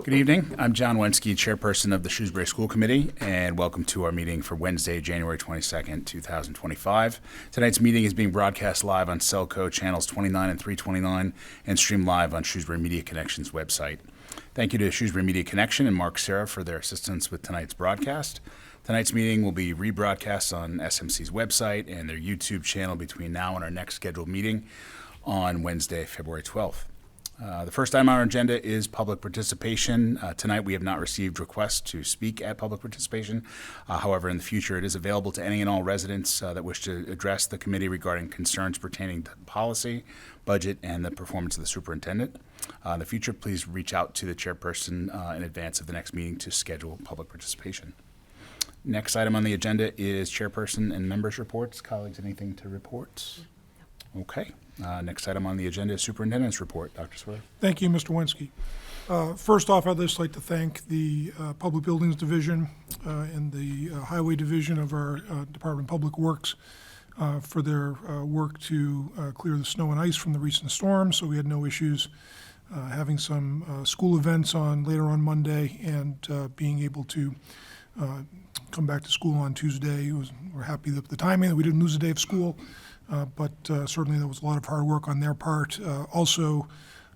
Good evening. I'm John Wensky, Chairperson of the Shrewsbury School Committee, and welcome to our meeting for Wednesday, January 22nd, 2025. Tonight's meeting is being broadcast live on Cellco channels 29 and 329 and streamed live on Shrewsbury Media Connection's website. Thank you to Shrewsbury Media Connection and Mark Serra for their assistance with tonight's broadcast. Tonight's meeting will be rebroadcast on SMC's website and their YouTube channel between now and our next scheduled meeting on Wednesday, February 12th. The first item on our agenda is public participation. Tonight we have not received requests to speak at public participation. However, in the future it is available to any and all residents that wish to address the committee regarding concerns pertaining to policy, budget, and the performance of the superintendent. In the future, please reach out to the chairperson in advance of the next meeting to schedule public participation. Next item on the agenda is chairperson and members' reports. Colleagues, anything to report? Okay. Next item on the agenda is superintendent's report. Dr. Swear. Thank you, Mr. Wensky. First off, I'd just like to thank the Public Buildings Division and the Highway Division of our Department of Public Works for their work to clear the snow and ice from the recent storms, so we had no issues having some school events on later on Monday and being able to come back to school on Tuesday. We're happy with the timing that we didn't lose a day of school. But certainly there was a lot of hard work on their part. Also,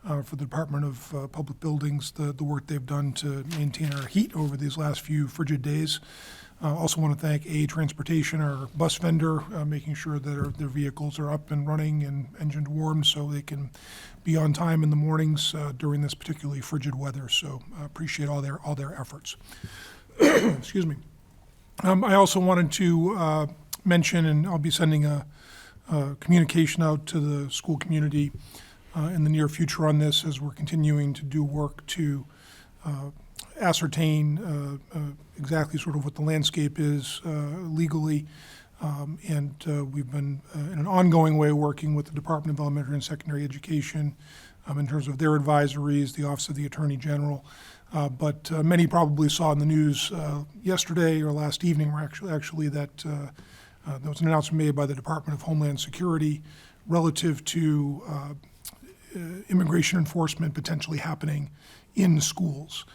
for the Department of Public Buildings, the work they've done to maintain our heat over these last few frigid days. Also want to thank A Transportation, our bus vendor, making sure that their vehicles are up and running and engined warm so they can be on time in the mornings during this particularly frigid weather. So appreciate all their efforts. Excuse me. I also wanted to mention, and I'll be sending a communication out to the school community in the near future on this as we're continuing to do work to ascertain exactly sort of what the landscape is legally. And we've been in an ongoing way working with the Department of Elementary and Secondary Education in terms of their advisories, the Office of the Attorney General. But many probably saw in the news yesterday or last evening were actually that there was an announcement made by the Department of Homeland Security relative to immigration enforcement potentially happening in schools.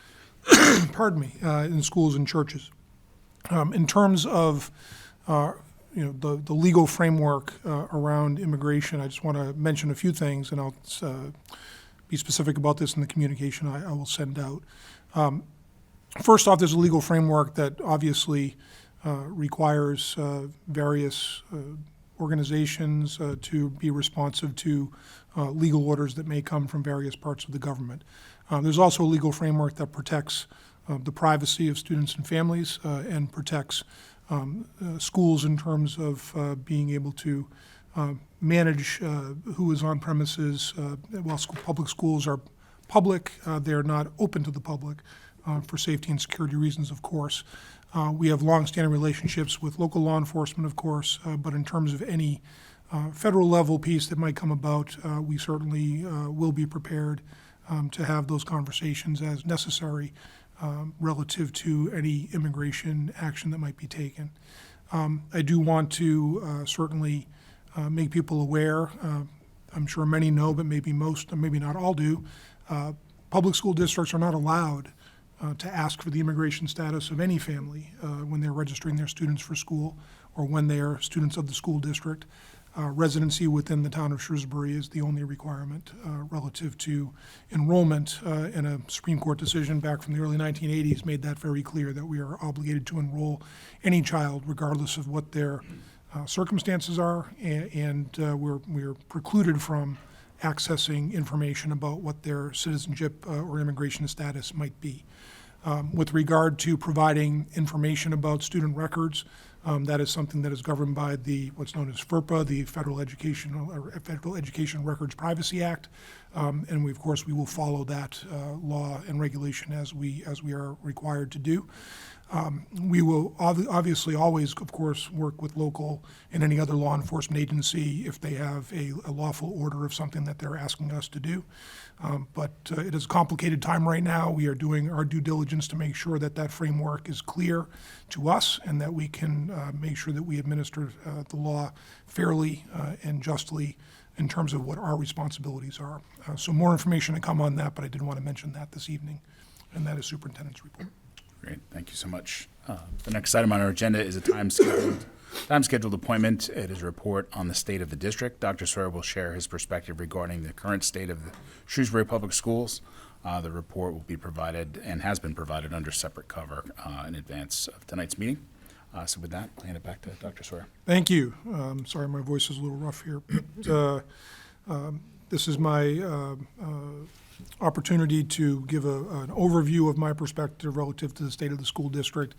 Pardon me, in schools and churches. In terms of the legal framework around immigration, I just want to mention a few things, and I'll be specific about this in the communication I will send out. First off, there's a legal framework that obviously requires various organizations to be responsive to legal orders that may come from various parts of the government. There's also a legal framework that protects the privacy of students and families and protects schools in terms of being able to manage who is on premises. While public schools are public, they're not open to the public for safety and security reasons, of course. We have long-standing relationships with local law enforcement, of course, but in terms of any federal level piece that might come about, we certainly will be prepared to have those conversations as necessary relative to any immigration action that might be taken. I do want to certainly make people aware, I'm sure many know, but maybe most, or maybe not all do, public school districts are not allowed to ask for the immigration status of any family when they're registering their students for school or when they are students of the school district. Residency within the town of Shrewsbury is the only requirement relative to enrollment, and a Supreme Court decision back from the early 1980s made that very clear that we are obligated to enroll any child regardless of what their circumstances are, and we're precluded from accessing information about what their citizenship or immigration status might be. With regard to providing information about student records, that is something that is governed by what's known as FERPA, the Federal Education Records Privacy Act, and of course we will follow that law and regulation as we are required to do. We will obviously always, of course, work with local and any other law enforcement agency if they have a lawful order of something that they're asking us to do. But it is a complicated time right now. We are doing our due diligence to make sure that that framework is clear to us and that we can make sure that we administer the law fairly and justly in terms of what our responsibilities are. So more information to come on that, but I did want to mention that this evening. And that is superintendent's report. Great, thank you so much. The next item on our agenda is a time-scheduled appointment. It is a report on the state of the district. Dr. Sawyer will share his perspective regarding the current state of the Shrewsbury Public Schools. The report will be provided and has been provided under separate cover in advance of tonight's meeting. So with that, I'll hand it back to Dr. Sawyer. Thank you. Sorry, my voice is a little rough here. But, this is my opportunity to give an overview of my perspective relative to the state of the school district.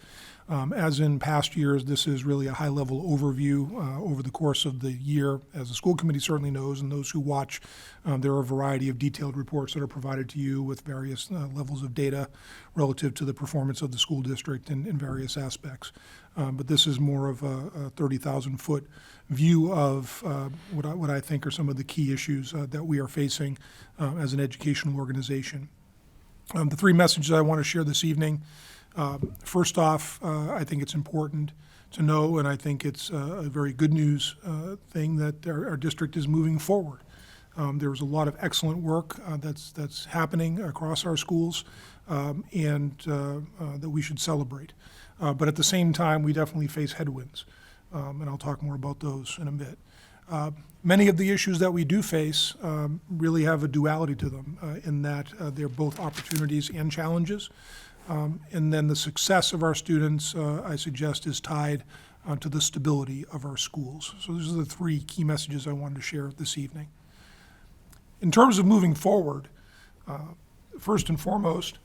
As in past years, this is really a high-level overview over the course of the year. As the school committee certainly knows, and those who watch, there are a variety of detailed reports that are provided to you with various levels of data relative to the performance of the school district in various aspects. But this is more of a 30,000-foot view of what I think are some of the key issues that we are facing as an educational organization. The three messages I want to share this evening. First off, I think it's important to know, and I think it's a very good news thing, that our district is moving forward. There's a lot of excellent work that's happening across our schools, and that we should celebrate. But at the same time, we definitely face headwinds, and I'll talk more about those in a bit. Many of the issues that we do face really have a duality to them in that they're both opportunities and challenges. And then the success of our students, I suggest, is tied to the stability of our schools. So those are the three key messages I wanted to share this evening. In terms of moving forward, first and foremost,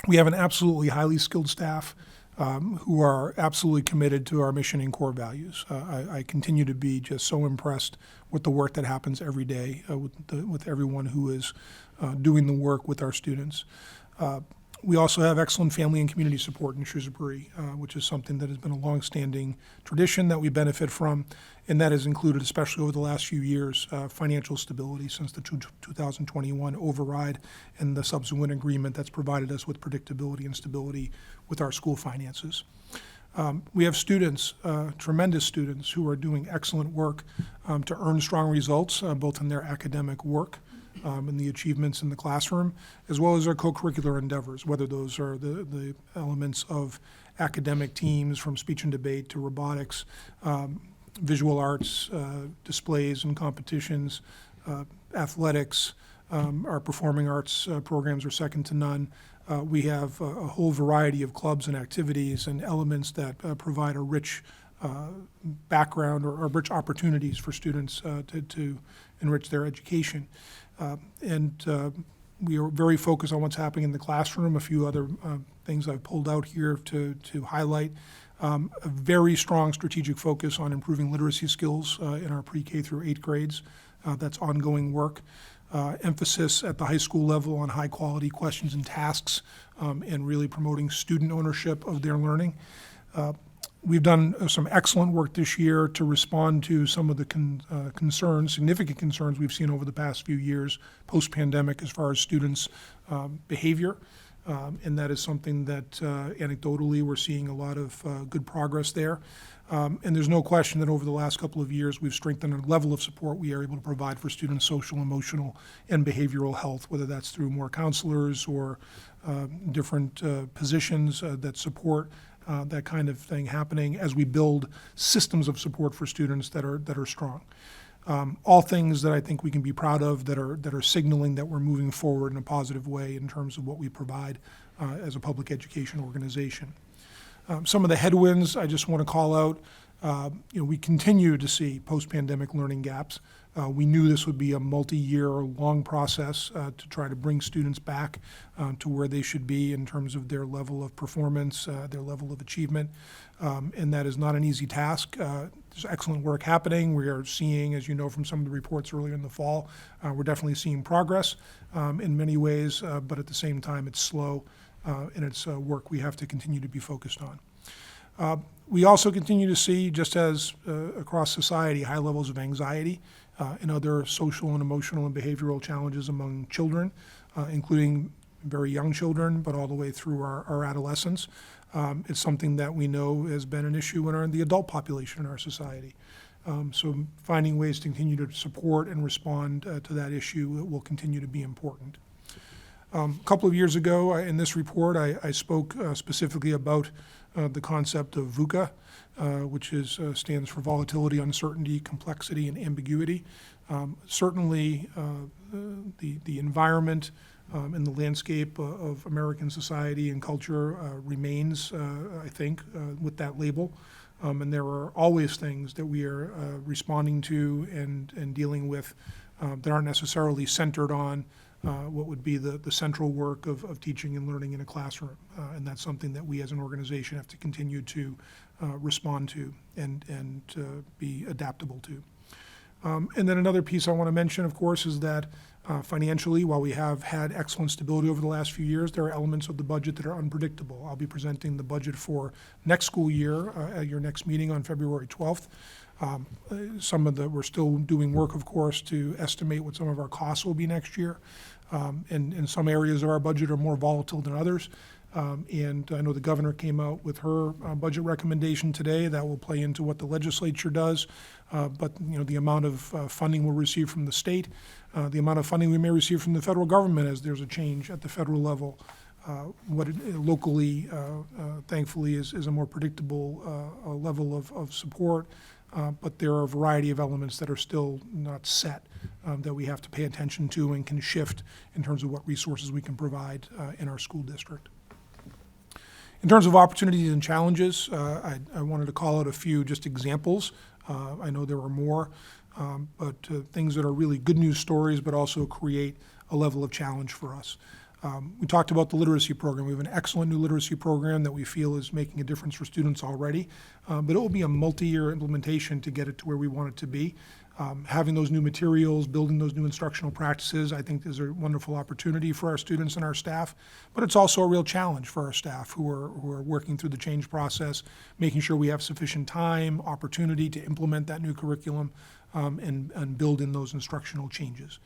we have an absolutely highly skilled staff who are absolutely committed to our mission and core values. I continue to be just so impressed with the work that happens every day with everyone who is doing the work with our students. We also have excellent family and community support in Shrewsbury, which is something that has been a longstanding tradition that we benefit from, and that has included, especially over the last few years, financial stability since the 2021 override and the subsequent agreement that's provided us with predictability and stability with our school finances. We have students, tremendous students, who are doing excellent work to earn strong results, both in their academic work and the achievements in the classroom, as well as our co-curricular endeavors, whether those are the elements of academic teams from speech and debate to robotics, visual arts, displays and competitions, athletics. Our performing arts programs are second to none. We have a whole variety of clubs and activities and elements that provide a rich background or rich opportunities for students to enrich their education. We are very focused on what's happening in the classroom. A few other things I've pulled out here to highlight. A very strong strategic focus on improving literacy skills in our pre-K through 8th grades. That's ongoing work. Emphasis at the high school level on high quality questions and tasks and really promoting student ownership of their learning. We've done some excellent work this year to respond to some of the significant concerns we've seen over the past few years post-pandemic as far as students' behavior. And that is something that anecdotally we're seeing a lot of good progress there. And there's no question that over the last couple of years we've strengthened the level of support we are able to provide for students' social, emotional, and behavioral health, whether that's through more counselors or different positions that support that kind of thing happening as we build systems of support for students that are strong. All things that I think we can be proud of that are signaling that we're moving forward in a positive way in terms of what we provide as a public education organization. Some of the headwinds I just want to call out. We continue to see post-pandemic learning gaps. We knew this would be a multi-year long process to try to bring students back to where they should be in terms of their level of performance, their level of achievement, and that is not an easy task. There's excellent work happening. We are seeing, as you know from some of the reports earlier in the fall, we're definitely seeing progress in many ways, but at the same time it's slow and it's work we have to continue to be focused on. We also continue to see, just as across society, high levels of anxiety and other social and emotional and behavioral challenges among children, including very young children, but all the way through our adolescents. It's something that we know has been an issue in the adult population in our society. So finding ways to continue to support and respond to that issue will continue to be important. A couple of years ago, in this report, I spoke specifically about the concept of VUCA, which stands for volatility, uncertainty, complexity, and ambiguity. Certainly, the environment and the landscape of American society and culture remains, I think, with that label. And there are always things that we are responding to and dealing with that aren't necessarily centered on what would be the central work of teaching and learning in a classroom. And that's something that we as an organization have to continue to respond to and be adaptable to. And then another piece I want to mention, of course, is that financially, while we have had excellent stability over the last few years, there are elements of the budget that are unpredictable. I'll be presenting the budget for next school year at your next meeting on February 12th. We're still doing work, of course, to estimate what some of our costs will be next year. And some areas of our budget are more volatile than others. And I know the governor came out with her budget recommendation today. That will play into what the legislature does. But the amount of funding we'll receive from the state, the amount of funding we may receive from the federal government as there's a change at the federal level, locally, thankfully, is a more predictable level of support. But there are a variety of elements that are still not set that we have to pay attention to and can shift in terms of what resources we can provide in our school district. In terms of opportunities and challenges, I wanted to call out a few just examples. I know there are more, but things that are really good news stories, but also create a level of challenge for us. We talked about the literacy program. We have an excellent new literacy program that we feel is making a difference for students already, but it will be a multi-year implementation to get it to where we want it to be. Having those new materials, building those new instructional practices, I think is a wonderful opportunity for our students and our staff, but it's also a real challenge for our staff who are working through the change process, making sure we have sufficient time, opportunity to implement that new curriculum and build in those instructional changes.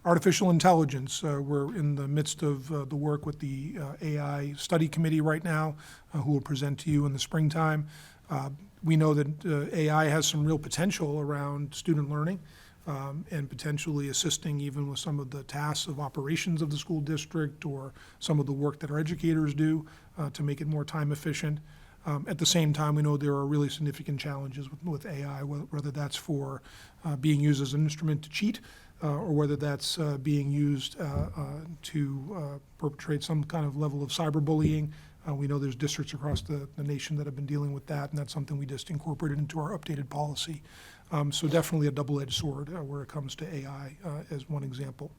Artificial intelligence, we're in the midst of the work with the AI study committee right now, who will present to you in the springtime. We know that AI has some real potential around student learning and potentially assisting even with some of the tasks of operations of the school district or some of the work that our educators do to make it more time efficient. At the same time, we know there are really significant challenges with AI, whether that's for being used as an instrument to cheat or whether that's being used to perpetrate some kind of level of cyberbullying. We know there's districts across the nation that have been dealing with that, and that's something we just incorporated into our updated policy. So definitely a double-edged sword where it comes to AI as one example.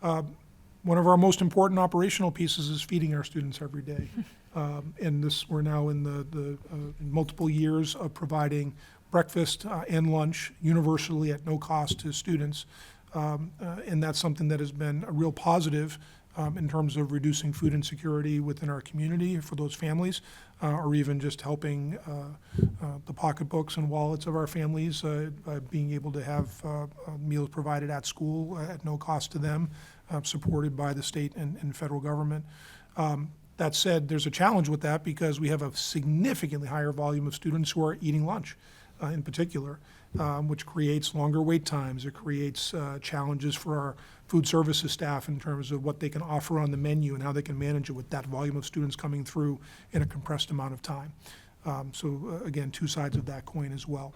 One of our most important operational pieces is feeding our students every day. And we're now in the multiple years of providing breakfast and lunch universally at no cost to students. And that's something that has been a real positive in terms of reducing food insecurity within our community for those families, or even just helping the pocketbooks and wallets of our families by being able to have meals provided at school at no cost to them, supported by the state and federal government. That said, there's a challenge with that because we have a significantly higher volume of students who are eating lunch in particular, which creates longer wait times. It creates challenges for our food services staff in terms of what they can offer on the menu and how they can manage it with that volume of students coming through in a compressed amount of time. So again, two sides of that coin as well.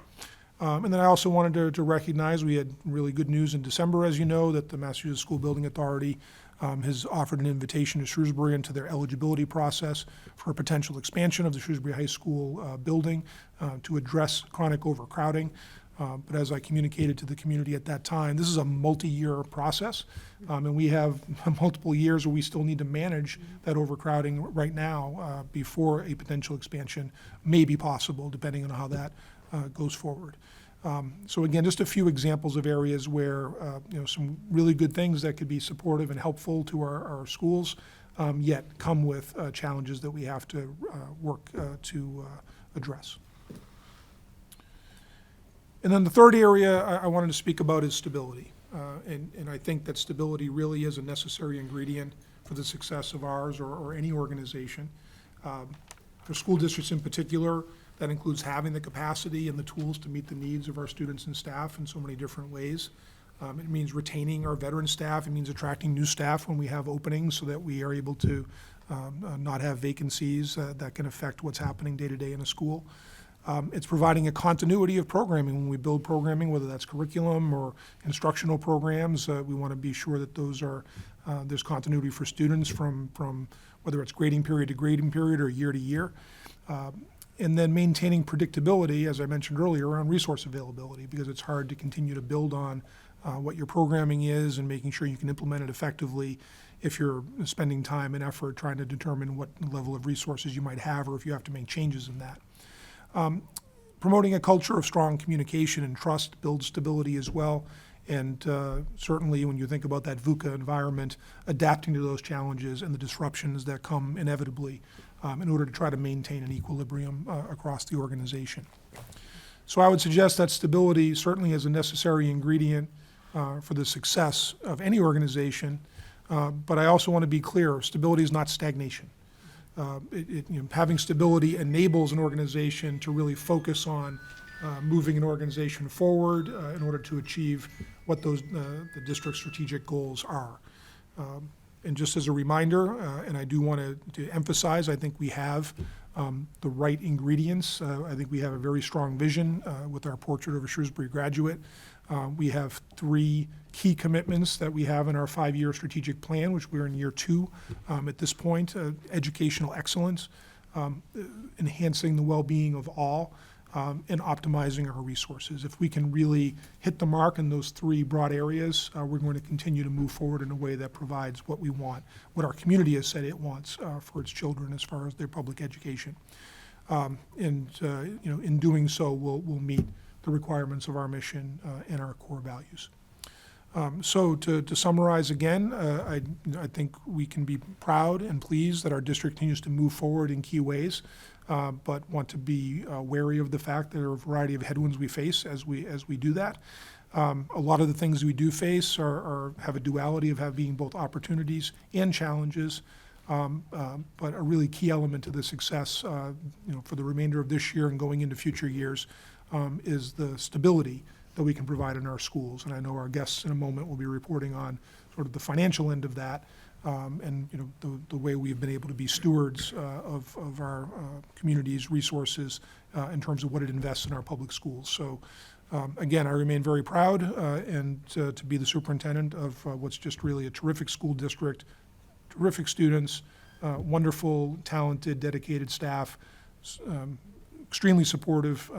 And then I also wanted to recognize we had really good news in December, as you know, that the Massachusetts School Building Authority has offered an invitation to Shrewsbury into their eligibility process for a potential expansion of the Shrewsbury High School building to address chronic overcrowding. But as I communicated to the community at that time, this is a multi-year process, and we have multiple years where we still need to manage that overcrowding right now before a potential expansion may be possible, depending on how that goes forward. So again, just a few examples of areas where some really good things that could be supportive and helpful to our schools, yet come with challenges that we have to work to address. And then the third area I wanted to speak about is stability. And I think that stability really is a necessary ingredient for the success of ours or any organization. For school districts in particular, That includes having the capacity and the tools to meet the needs of our students and staff in so many different ways. It means retaining our veteran staff. It means attracting new staff when we have openings so that we are able to not have vacancies that can affect what's happening day to day in a school. It's providing a continuity of programming. When we build programming, whether that's curriculum or instructional programs, we want to be sure that those are, there's continuity for students from whether it's grading period to grading period or year to year. And then maintaining predictability, as I mentioned earlier, around resource availability, because it's hard to continue to build on what your programming is and making sure you can implement it effectively if you're spending time and effort trying to determine what level of resources you might have or if you have to make changes in that. Promoting a culture of strong communication and trust builds stability as well. And certainly when you think about that VUCA environment, adapting to those challenges and the disruptions that come inevitably in order to try to maintain an equilibrium across the organization. So I would suggest that stability certainly is a necessary ingredient for the success of any organization, but I also want to be clear, stability is not stagnation. Having stability enables an organization to really focus on moving an organization forward in order to achieve what the district's strategic goals are. And just as a reminder, and I do want to emphasize, I think we have the right ingredients. I think we have a very strong vision with our portrait of a Shrewsbury graduate. We have 3 key commitments that we have in our 5-year strategic plan, which we're in year 2 at this point. Educational excellence, enhancing the well-being of all, and optimizing our resources. If we can really hit the mark in those 3 broad areas, we're going to continue to move forward in a way that provides what we want, what our community has said it wants for its children as far as their public education. In doing so, we'll meet the requirements of our mission and our core values. So to summarize again, I think we can be proud and pleased that our district continues to move forward in key ways, but want to be wary of the fact that there are a variety of headwinds we face as we do that. A lot of the things we do face have a duality of having both opportunities and challenges, but a really key element to the success for the remainder of this year and going into future years is the stability that we can provide in our schools. And I know our guests in a moment will be reporting on sort of the financial end of that, and the way we've been able to be stewards of our community's resources in terms of what it invests in our public schools. So again, I remain very proud and to be the superintendent of what's just really a terrific school district, terrific students, wonderful, talented, dedicated staff, extremely supportive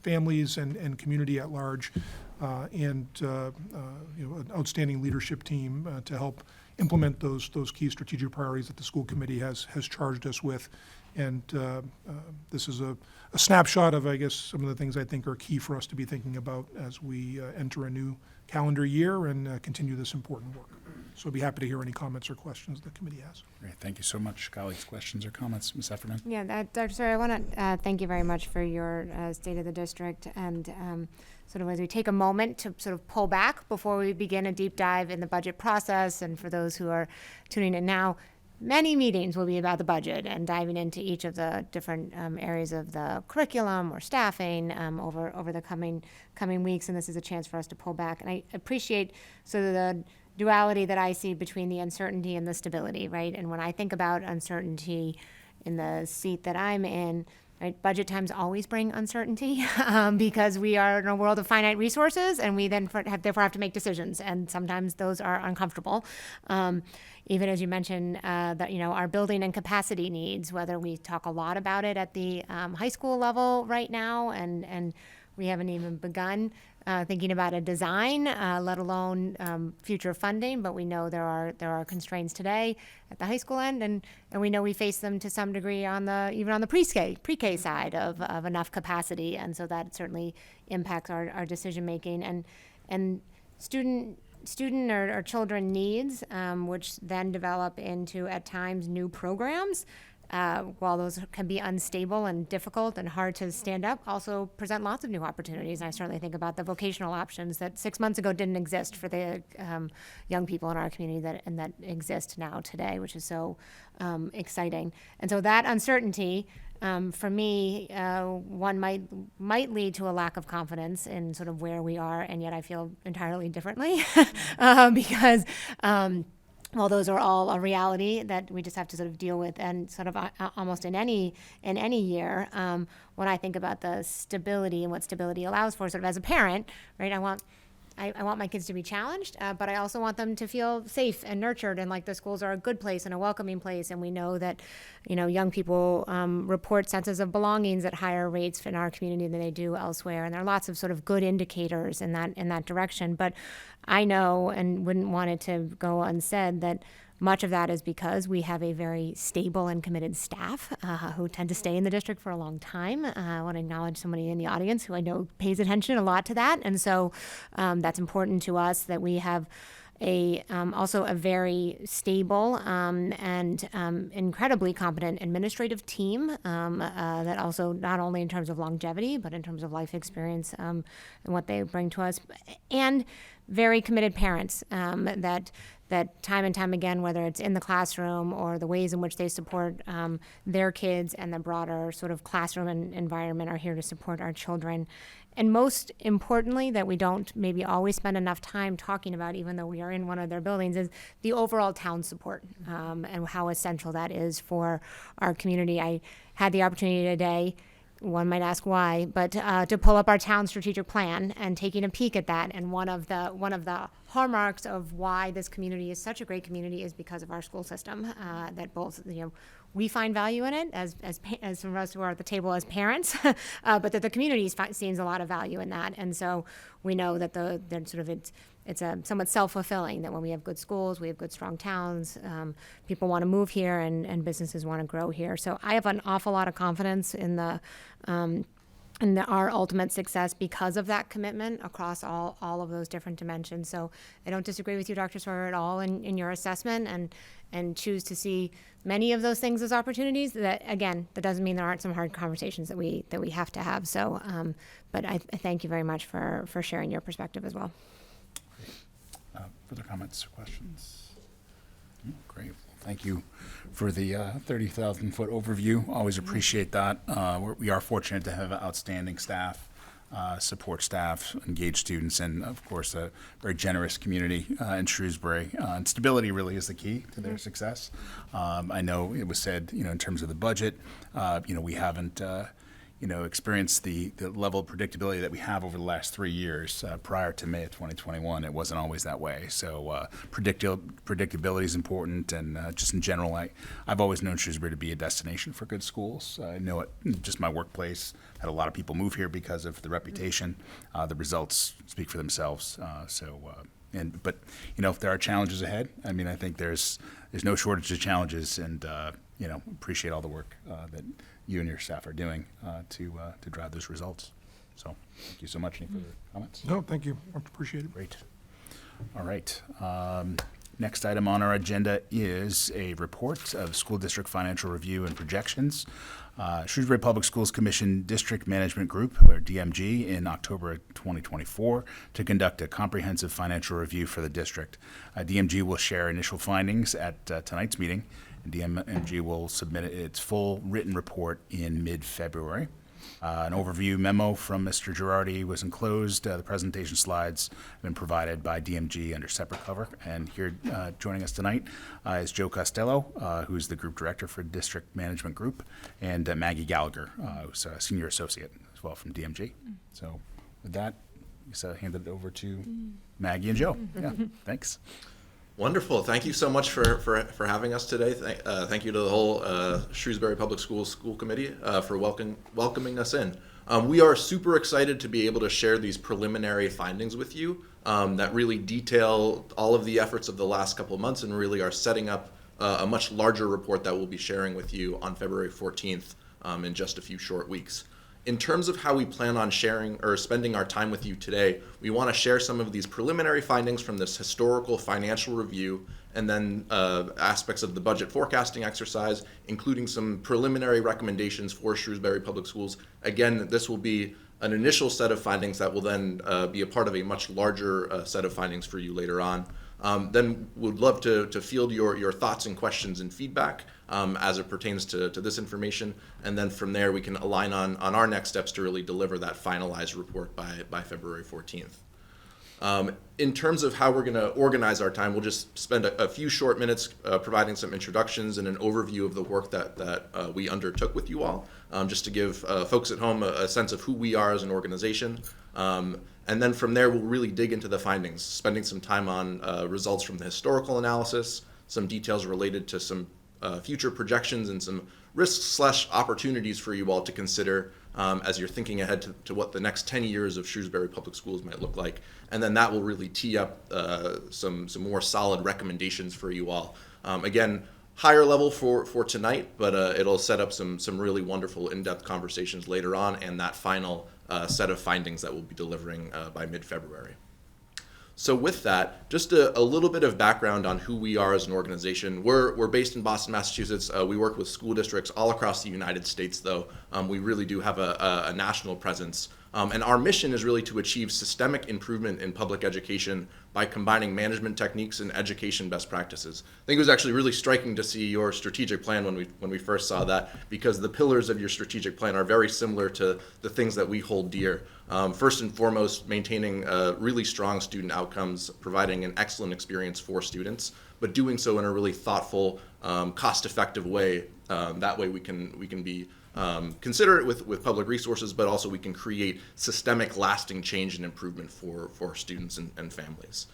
families and community at large, and an outstanding leadership team to help implement those key strategic priorities that the school committee has charged us with. And this is a snapshot of, I guess, some of the things I think are key for us to be thinking about as we enter a new calendar year and continue this important work. So I'd be happy to hear any comments or questions the committee has. Great, thank you so much. Colleagues, questions or comments? Ms. Heffernan? Yeah, Dr. Sawyer, I want to thank you very much for your State of the District, and sort of as we take a moment to sort of pull back before we begin a deep dive in the budget process, and for those who are tuning in now, many meetings will be about the budget and diving into each of the different areas of the curriculum or staffing over the coming weeks, and this is a chance for us to pull back. And I appreciate sort of the duality that I see between the uncertainty and the stability, right? And when I think about uncertainty in the seat that I'm in, right, budget times always bring uncertainty because we are in a world of finite resources, and we then therefore have to make decisions, and sometimes those are uncomfortable. Even as you mentioned, that our building and capacity needs, whether we talk a lot about it at the high school level right now, and we haven't even begun thinking about a design, let alone future funding. But we know there are constraints today at the high school end, and we know we face them to some degree even on the pre-K side of enough capacity, and so that certainly impacts our decision making and student or children needs, which then develop into at times new programs. While those can be unstable and difficult and hard to stand up, also present lots of new opportunities. And I certainly think about the vocational options that 6 months ago didn't exist for the young people in our community that exist now today, which is so exciting. And so that uncertainty for me, one might lead to a lack of confidence in sort of where we are, and yet I feel entirely differently because. Well, those are all a reality that we just have to sort of deal with, and sort of almost in any year. When I think about the stability and what stability allows for, sort of as a parent, right? I want my kids to be challenged, but I also want them to feel safe and nurtured, and like the schools are a good place and a welcoming place. And we know that, young people report senses of belongings at higher rates in our community than they do elsewhere. And there are lots of sort of good indicators in that direction. But I know, and wouldn't want it to go unsaid, that much of that is because we have a very stable and committed staff who tend to stay in the district for a long time. I want to acknowledge somebody in the audience who I know pays attention a lot to that. And so that's important to us, that we have also a very stable and incredibly competent administrative team that also, not only in terms of longevity, but in terms of life experience and what they bring to us, and very committed parents that time and time again, whether it's in the classroom or the ways in which they support their kids and the broader sort of classroom and environment, are here to support our children. And most importantly, that we don't maybe always spend enough time talking about, even though we are in one of their buildings, is the overall town support and how essential that is for our community. I had the opportunity today, one might ask why, but to pull up our town strategic plan and taking a peek at that. And one of the hallmarks of why this community is such a great community is because of our school system. That both we find value in it as some of us who are at the table as parents, but that the community sees a lot of value in that. And so we know that it's a somewhat self-fulfilling, that when we have good schools, we have good, strong towns, people want to move here, and businesses want to grow here. So I have an awful lot of confidence in our ultimate success because of that commitment across all of those different dimensions. So I don't disagree with you, Dr. Sawyer, at all in your assessment, and choose to see many of those things as opportunities. That, again, that doesn't mean there aren't some hard conversations that we have to have. So, but I thank you very much for sharing your perspective as well. Further comments or questions? Great. Well, thank you for the 30,000-foot overview. Always appreciate that. We are fortunate to have outstanding staff, support staff, engaged students, and, of course, a very generous community in Shrewsbury. And stability really is the key to their success. I know it was said, in terms of the budget, we haven't experience the level of predictability that we have over the last 3 years. Prior to May of 2021, it wasn't always that way. So predictability is important, and just in general, I've always known Shrewsbury to be a destination for good schools. I know it, just my workplace, had a lot of people move here because of the reputation. The results speak for themselves. But if there are challenges ahead, I think there's no shortage of challenges, and appreciate all the work that you and your staff are doing to drive those results. So thank you so much. Any further comments? No, thank you. Much appreciated. Great. All right. Next item on our agenda is a report of School District Financial Review and Projections. Shrewsbury Public Schools Commission District Management Group, or DMG, in October 2024 to conduct a comprehensive financial review for the district. DMG will share initial findings at tonight's meeting. DMG will submit its full written report in mid-February. An overview memo from Mr. Girardi was enclosed. The presentation slides have been provided by DMG under separate cover. And here joining us tonight is Joe Costello, who's the group director for District Management Group, and Maggie Gallagher, who's a senior associate as well from DMG. So with that, I'll hand it over to Maggie and Joe. Yeah, thanks. Wonderful. Thank you so much for having us today. Thank you to the whole Shrewsbury Public Schools School Committee for welcoming us in. We are super excited to be able to share these preliminary findings with you that really detail all of the efforts of the last couple of months and really are setting up a much larger report that we'll be sharing with you on February 14th in just a few short weeks. In terms of how we plan on sharing or spending our time with you today, we want to share some of these preliminary findings from this historical financial review, and then aspects of the budget forecasting exercise, including some preliminary recommendations for Shrewsbury Public Schools. Again, this will be an initial set of findings that will then be a part of a much larger set of findings for you later on. Then would love to field your thoughts and questions and feedback as it pertains to this information. And then from there, we can align on our next steps to really deliver that finalized report by February 14th. In terms of how we're going to organize our time, we'll just spend a few short minutes providing some introductions and an overview of the work that we undertook with you all, just to give folks at home a sense of who we are as an organization. And then from there, we'll really dig into the findings, spending some time on results from the historical analysis, some details related to some future projections, and some risks/opportunities for you all to consider as you're thinking ahead to what the next 10 years of Shrewsbury Public Schools might look like. And then that will really tee up some more solid recommendations for you all. Again, higher level for tonight, but it'll set up some really wonderful in-depth conversations later on, and that final set of findings that we'll be delivering by mid-February. So with that, just a little bit of background on who we are as an organization. We're based in Boston, Massachusetts. We work with school districts all across the United States, though. We really do have a national presence. And our mission is really to achieve systemic improvement in public education by combining management techniques and education best practices. I think it was actually really striking to see your strategic plan when we first saw that, because the pillars of your strategic plan are very similar to the things that we hold dear. First and foremost, maintaining really strong student outcomes, providing an excellent experience for students, but doing so in a really thoughtful, cost-effective way. That way we can be considerate with public resources, but also we can create systemic, lasting change and improvement for students and families.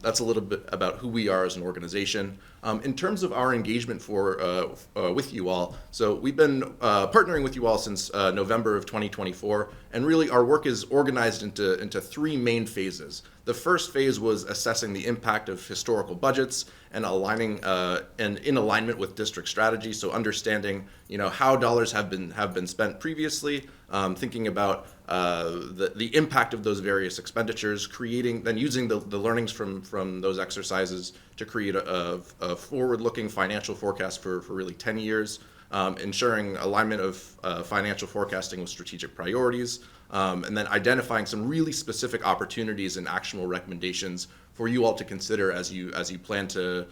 That's a little bit about who we are as an organization. In terms of our engagement with you all, so we've been partnering with you all since November of 2024, and really our work is organized into three main phases. The first phase was assessing the impact of historical budgets and aligning and in alignment with district strategy. So understanding, how dollars have been spent previously, thinking about the impact of those various expenditures, then using the learnings from those exercises to create a forward-looking financial forecast for really 10 years, ensuring alignment of financial forecasting with strategic priorities, and then identifying some really specific opportunities and actionable recommendations for you all to consider as you plan to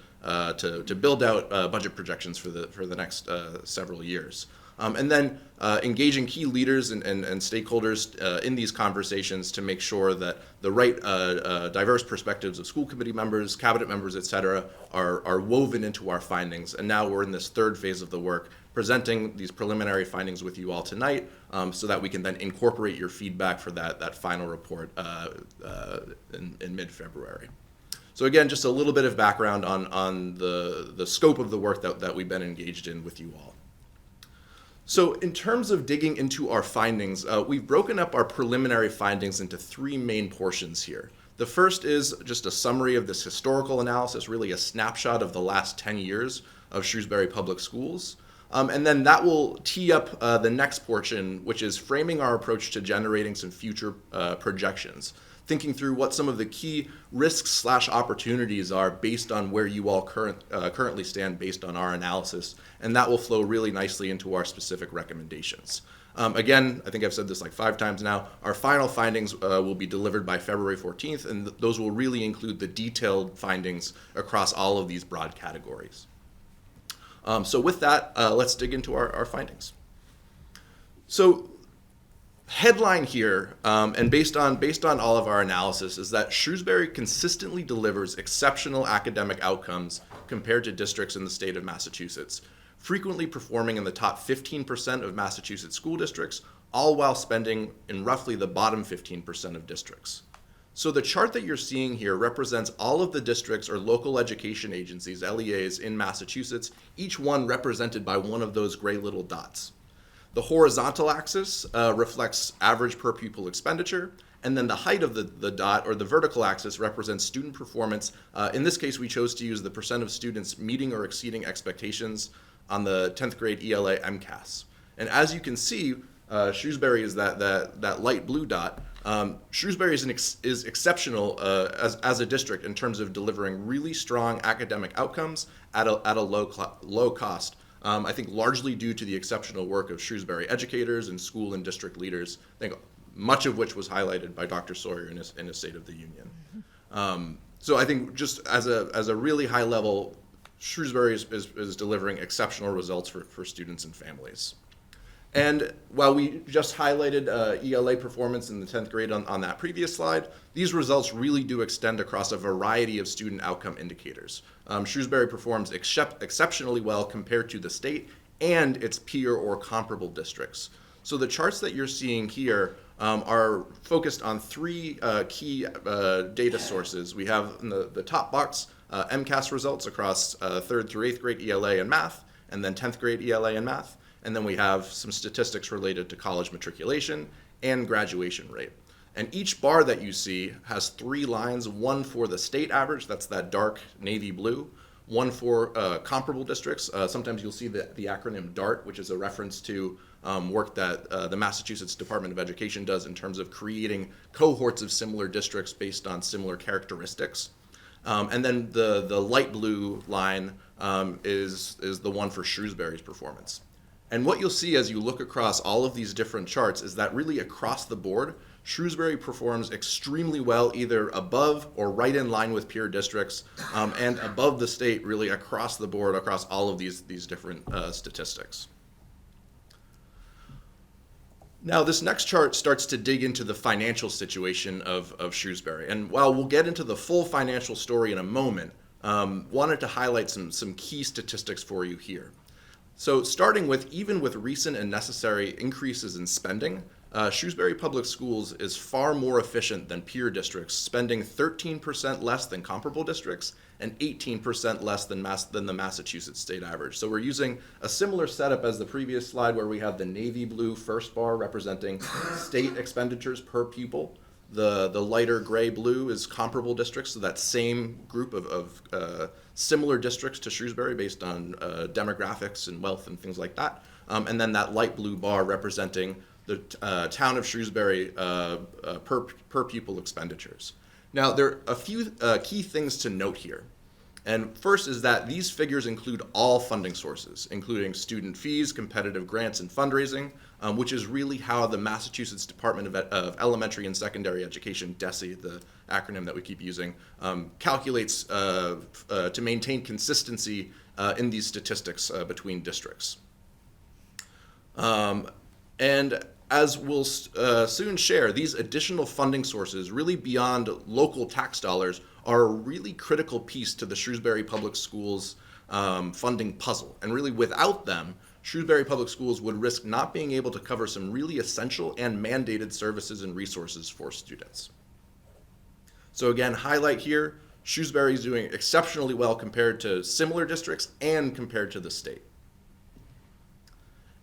build out budget projections for the next several years. And then engaging key leaders and stakeholders in these conversations to make sure that the right diverse perspectives of school committee members, cabinet members, et cetera, are woven into our findings. And now we're in this third phase of the work, presenting these preliminary findings with you all tonight, so that we can then incorporate your feedback for that final report in mid-February. So again, just a little bit of background on the scope of the work that we've been engaged in with you all. So in terms of digging into our findings, we've broken up our preliminary findings into three main portions here. The first is just a summary of this historical analysis, really a snapshot of the last 10 years of Shrewsbury Public Schools. And then that will tee up the next portion, which is framing our approach to generating some future projections, thinking through what some of the key risks/opportunities are based on where you all currently stand based on our analysis, and that will flow really nicely into our specific recommendations. Again, I think I've said this like 5 times now, our final findings will be delivered by February 14th, and those will really include the detailed findings across all of these broad categories. So with that, let's dig into our findings. So headline here, and based on all of our analysis, is that Shrewsbury consistently delivers exceptional academic outcomes compared to districts in the state of Massachusetts, frequently performing in the top 15% of Massachusetts school districts, all while spending in roughly the bottom 15% of districts. So the chart that you're seeing here represents all of the districts or local education agencies, LEAs, in Massachusetts, each one represented by one of those gray little dots. The horizontal axis reflects average per pupil expenditure, and then the height of the dot, or the vertical axis, represents student performance. In this case, we chose to use the percent of students meeting or exceeding expectations on the 10th grade ELA MCAS. And as you can see, Shrewsbury is that light blue dot. Shrewsbury is exceptional as a district in terms of delivering really strong academic outcomes at a low cost. I think largely due to the exceptional work of Shrewsbury educators and school and district leaders, I think much of which was highlighted by Dr. Sawyer in his State of the Union. So I think just as a really high level, Shrewsbury is delivering exceptional results for students and families. And while we just highlighted ELA performance in the 10th grade on that previous slide, these results really do extend across a variety of student outcome indicators. Shrewsbury performs exceptionally well compared to the state and its peer or comparable districts. So the charts that you're seeing here are focused on three key data sources. We have in the top box MCAS results across 3rd through 8th grade ELA and math, and then 10th grade ELA and math. And then we have some statistics related to college matriculation and graduation rate. And each bar that you see has 3 lines, one for the state average, that's that dark navy blue, one for comparable districts. Sometimes you'll see the acronym DART, which is a reference to work that the Massachusetts Department of Education does in terms of creating cohorts of similar districts based on similar characteristics. And then the light blue line is the one for Shrewsbury's performance. And what you'll see as you look across all of these different charts is that really across the board, Shrewsbury performs extremely well, either above or right in line with peer districts, and above the state really across the board, across all of these different statistics. Now, this next chart starts to dig into the financial situation of Shrewsbury. And while we'll get into the full financial story in a moment, wanted to highlight some key statistics for you here. So starting with, even with recent and necessary increases in spending, Shrewsbury Public Schools is far more efficient than peer districts, spending 13% less than comparable districts and 18% less than the Massachusetts state average. So we're using a similar setup as the previous slide where we have the navy blue first bar representing state expenditures per pupil. The lighter gray blue is comparable districts, so that same group of similar districts to Shrewsbury based on demographics and wealth and things like that. And then that light blue bar representing the town of Shrewsbury per pupil expenditures. Now, there are a few key things to note here. And first is that these figures include all funding sources, including student fees, competitive grants, and fundraising, which is really how the Massachusetts Department of Elementary and Secondary Education, DESE, the acronym that we keep using, calculates to maintain consistency in these statistics between districts. And as we'll soon share, these additional funding sources, really beyond local tax dollars, are a really critical piece to the Shrewsbury Public Schools funding puzzle. And really without them, Shrewsbury Public Schools would risk not being able to cover some really essential and mandated services and resources for students. So again, highlight here, Shrewsbury is doing exceptionally well compared to similar districts and compared to the state.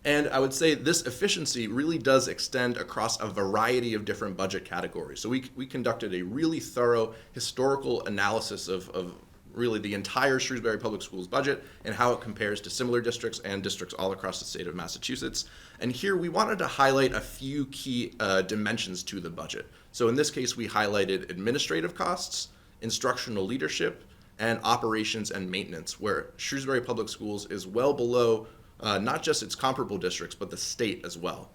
And I would say this efficiency really does extend across a variety of different budget categories. So we conducted a really thorough historical analysis of really the entire Shrewsbury Public Schools budget and how it compares to similar districts and districts all across the state of Massachusetts. And here we wanted to highlight a few key dimensions to the budget. So in this case, we highlighted administrative costs, instructional leadership, and operations and maintenance, where Shrewsbury Public Schools is well below not just its comparable districts, but the state as well.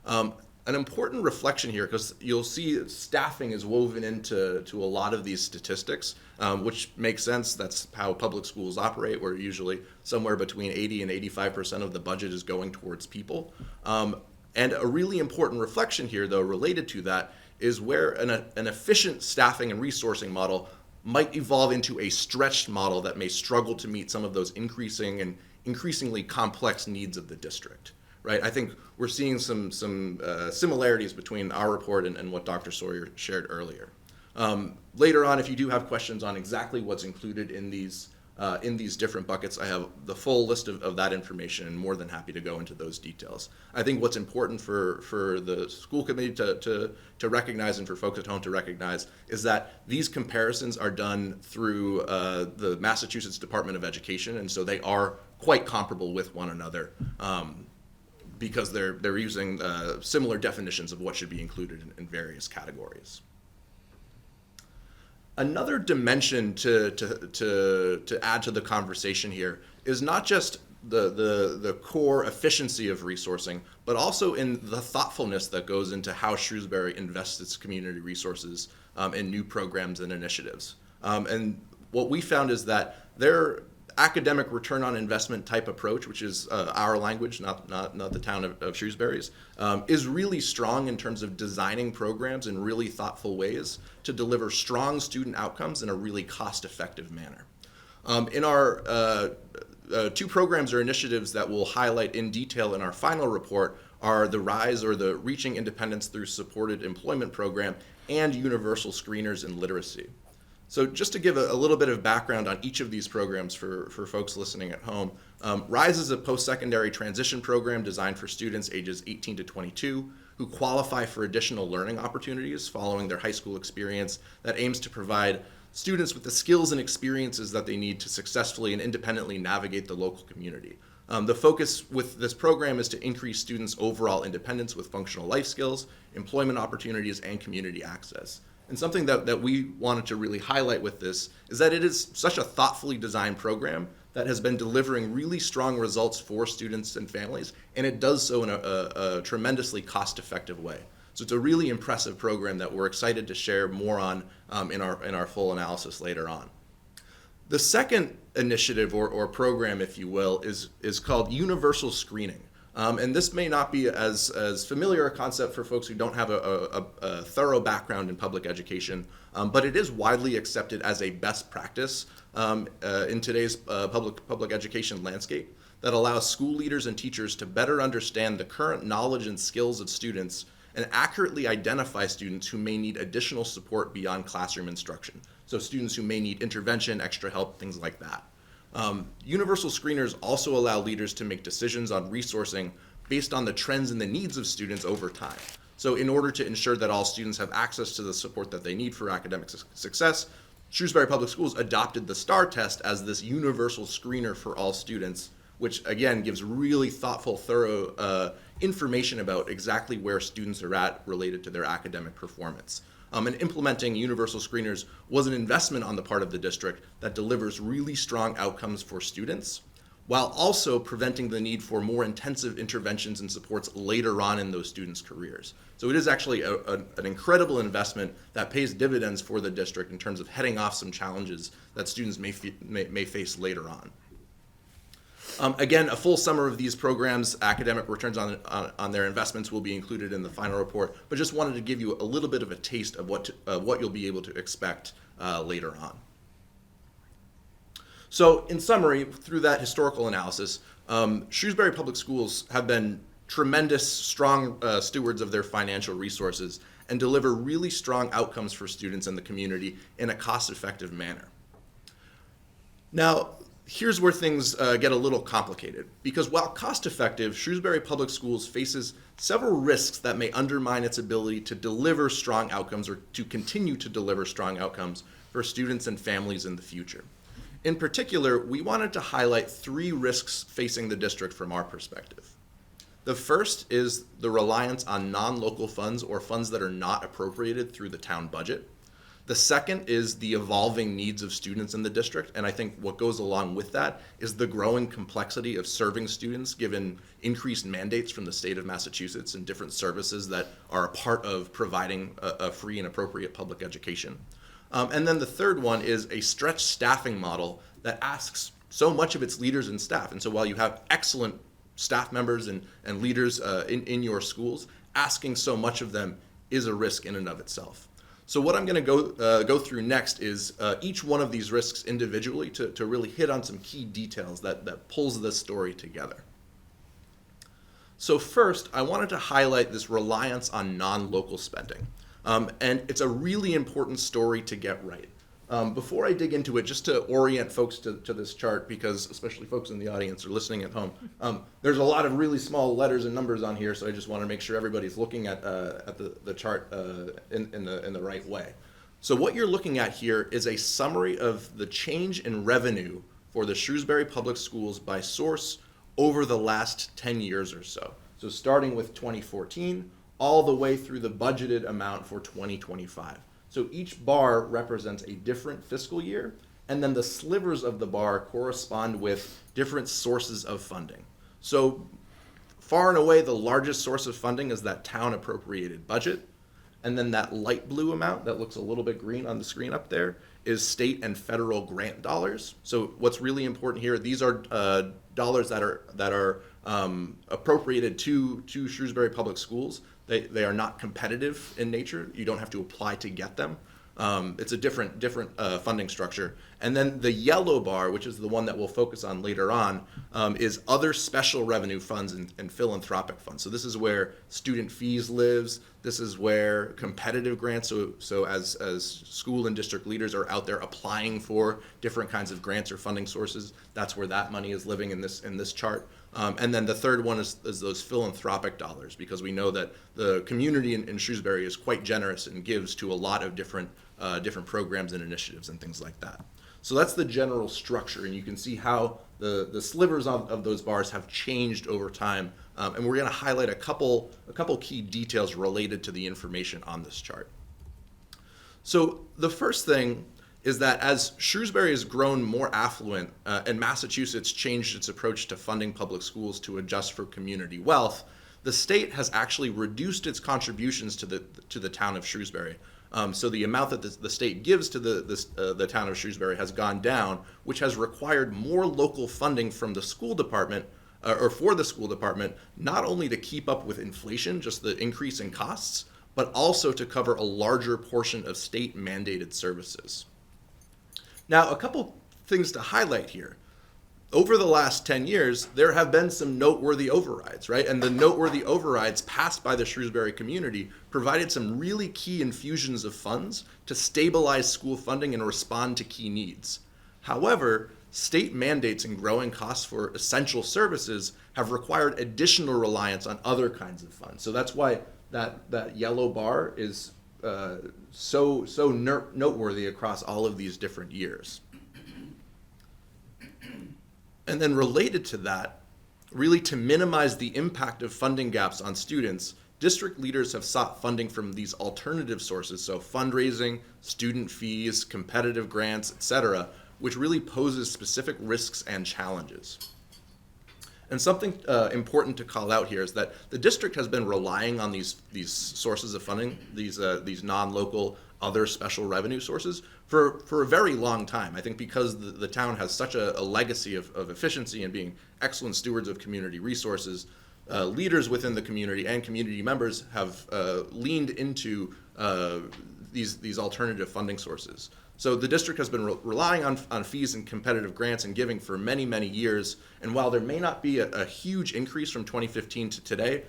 An important reflection here, because you'll see staffing is woven into a lot of these statistics, which makes sense. That's how public schools operate, where usually somewhere between 80 and 85% of the budget is going towards people. And a really important reflection here, though, related to that, is where an efficient staffing and resourcing model might evolve into a stretched model that may struggle to meet some of those increasingly complex needs of the district, right? I think we're seeing some similarities between our report and what Dr. Sawyer shared earlier. Later on, if you do have questions on exactly what's included in these different buckets, I have the full list of that information and more than happy to go into those details. I think what's important for the school committee to recognize and for folks at home to recognize is that these comparisons are done through the Massachusetts Department of Education, and so they are quite comparable with one another because they're using similar definitions of what should be included in various categories. Another dimension to add to the conversation here is not just the core efficiency of resourcing, but also in the thoughtfulness that goes into how Shrewsbury invests its community resources in new programs and initiatives. And what we found is that their academic return on investment type approach, which is our language, not the town of Shrewsbury's, is really strong in terms of designing programs in really thoughtful ways to deliver strong student outcomes in a really cost-effective manner. In our two programs or initiatives that we'll highlight in detail in our final report are the RISE, or the Reaching Independence Through Supported Employment Program, and Universal Screeners in Literacy. So just to give a little bit of background on each of these programs for folks listening at home, RISE is a post-secondary transition program designed for students ages 18 to 22 who qualify for additional learning opportunities following their high school experience that aims to provide students with the skills and experiences that they need to successfully and independently navigate the local community. The focus with this program is to increase students' overall independence with functional life skills, employment opportunities, and community access. And something that we wanted to really highlight with this is that it is such a thoughtfully designed program that has been delivering really strong results for students and families, and it does so in a tremendously cost-effective way. So it's a really impressive program that we're excited to share more on in our full analysis later on. The second initiative or program, if you will, is called Universal Screening. And this may not be as familiar a concept for folks who don't have a thorough background in public education, but it is widely accepted as a best practice in today's public education landscape that allows school leaders and teachers to better understand the current knowledge and skills of students and accurately identify students who may need additional support beyond classroom instruction. So students who may need intervention, extra help, things like that. Universal screeners also allow leaders to make decisions on resourcing based on the trends and the needs of students over time. So in order to ensure that all students have access to the support that they need for academic success, Shrewsbury Public Schools adopted the STAR test as this universal screener for all students, which again gives really thoughtful, thorough information about exactly where students are at related to their academic performance. And implementing universal screeners was an investment on the part of the district that delivers really strong outcomes for students, while also preventing the need for more intensive interventions and supports later on in those students' careers. So it is actually an incredible investment that pays dividends for the district in terms of heading off some challenges that students may face later on. Again, a full summary of these programs, academic returns on their investments will be included in the final report, but just wanted to give you a little bit of a taste of what you'll be able to expect later on. So in summary, through that historical analysis, Shrewsbury Public Schools have been tremendous, strong stewards of their financial resources and deliver really strong outcomes for students in the community in a cost-effective manner. Now, here's where things get a little complicated, because while cost-effective, Shrewsbury Public Schools faces several risks that may undermine its ability to deliver strong outcomes or to continue to deliver strong outcomes for students and families in the future. In particular, we wanted to highlight 3 risks facing the district from our perspective. The first is the reliance on non-local funds or funds that are not appropriated through the town budget. The second is the evolving needs of students in the district, and I think what goes along with that is the growing complexity of serving students given increased mandates from the state of Massachusetts and different services that are a part of providing a free and appropriate public education. And then the third one is a stretched staffing model that asks so much of its leaders and staff. And so while you have excellent staff members and leaders in your schools, asking so much of them is a risk in and of itself. So what I'm going to go through next is each one of these risks individually to really hit on some key details that pulls this story together. So first, I wanted to highlight this reliance on non-local spending. And it's a really important story to get right. Before I dig into it, just to orient folks to this chart, because especially folks in the audience are listening at home, there's a lot of really small letters and numbers on here, so I just want to make sure everybody's looking at the chart in the right way. So what you're looking at here is a summary of the change in revenue for the Shrewsbury Public Schools by source over the last 10 years or so. So starting with 2014, all the way through the budgeted amount for 2025. So each bar represents a different fiscal year, and then the slivers of the bar correspond with different sources of funding. So far and away, the largest source of funding is that town appropriated budget. And then that light blue amount that looks a little bit green on the screen up there is state and federal grant dollars. So what's really important here, these are dollars that are appropriated to Shrewsbury Public Schools. They are not competitive in nature. You don't have to apply to get them. It's a different funding structure. And then the yellow bar, which is the one that we'll focus on later on, is other special revenue funds and philanthropic funds. So this is where student fees lives. This is where competitive grants, so as school and district leaders are out there applying for different kinds of grants or funding sources, that's where that money is living in this chart. And then the third one is those philanthropic dollars, because we know that the community in Shrewsbury is quite generous and gives to a lot of different programs and initiatives and things like that. So that's the general structure, and you can see how the slivers of those bars have changed over time. And we're going to highlight a couple key details related to the information on this chart. So the first thing is that as Shrewsbury has grown more affluent and Massachusetts changed its approach to funding public schools to adjust for community wealth, the state has actually reduced its contributions to the town of Shrewsbury. So the amount that the state gives to the town of Shrewsbury has gone down, which has required more local funding from the school department, or for the school department, not only to keep up with inflation, just the increase in costs, but also to cover a larger portion of state mandated services. Now, a couple things to highlight here. Over the last 10 years, there have been some noteworthy overrides, right? And the noteworthy overrides passed by the Shrewsbury community provided some really key infusions of funds to stabilize school funding and respond to key needs. However, state mandates and growing costs for essential services have required additional reliance on other kinds of funds. So that's why that yellow bar is so noteworthy across all of these different years. And then related to that, really to minimize the impact of funding gaps on students, district leaders have sought funding from these alternative sources, so fundraising, student fees, competitive grants, etc., which really poses specific risks and challenges. And something important to call out here is that the district has been relying on these sources of funding, these non-local other special revenue sources for a very long time. I think because the town has such a legacy of efficiency and being excellent stewards of community resources, leaders within the community and community members have leaned into these alternative funding sources. So the district has been relying on fees and competitive grants and giving for many, many years. And while there may not be a huge increase from 2015 to today,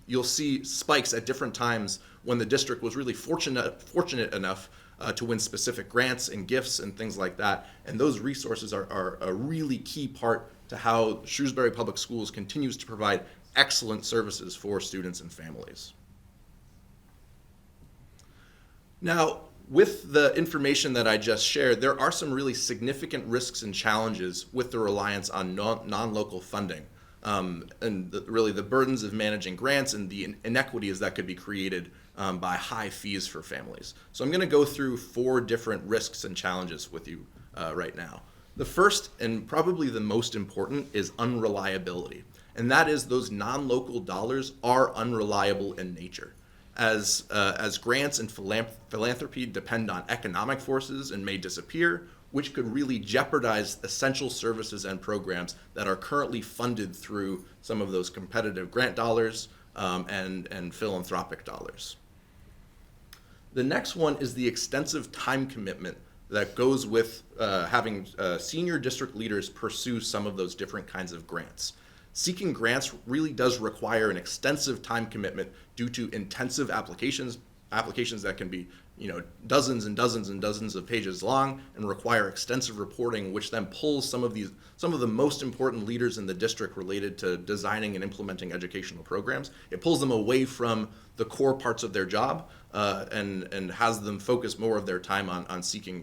you'll see spikes at different times when the district was really fortunate enough to win specific grants and gifts and things like that. And those resources are a really key part to how Shrewsbury Public Schools continues to provide excellent services for students and families. Now, with the information that I just shared, there are some really significant risks and challenges with the reliance on non-local funding, and really the burdens of managing grants and the inequities that could be created by high fees for families. So I'm going to go through 4 different risks and challenges with you right now. The first, and probably the most important, is unreliability, and that is those non-local dollars are unreliable in nature. As grants and philanthropy depend on economic forces and may disappear, which could really jeopardize essential services and programs that are currently funded through some of those competitive grant dollars and philanthropic dollars. The next one is the extensive time commitment that goes with having senior district leaders pursue some of those different kinds of grants. Seeking grants really does require an extensive time commitment due to intensive applications that can be, dozens and dozens and dozens of pages long and require extensive reporting, which then pulls some of the most important leaders in the district related to designing and implementing educational programs. It pulls them away from the core parts of their job and has them focus more of their time on seeking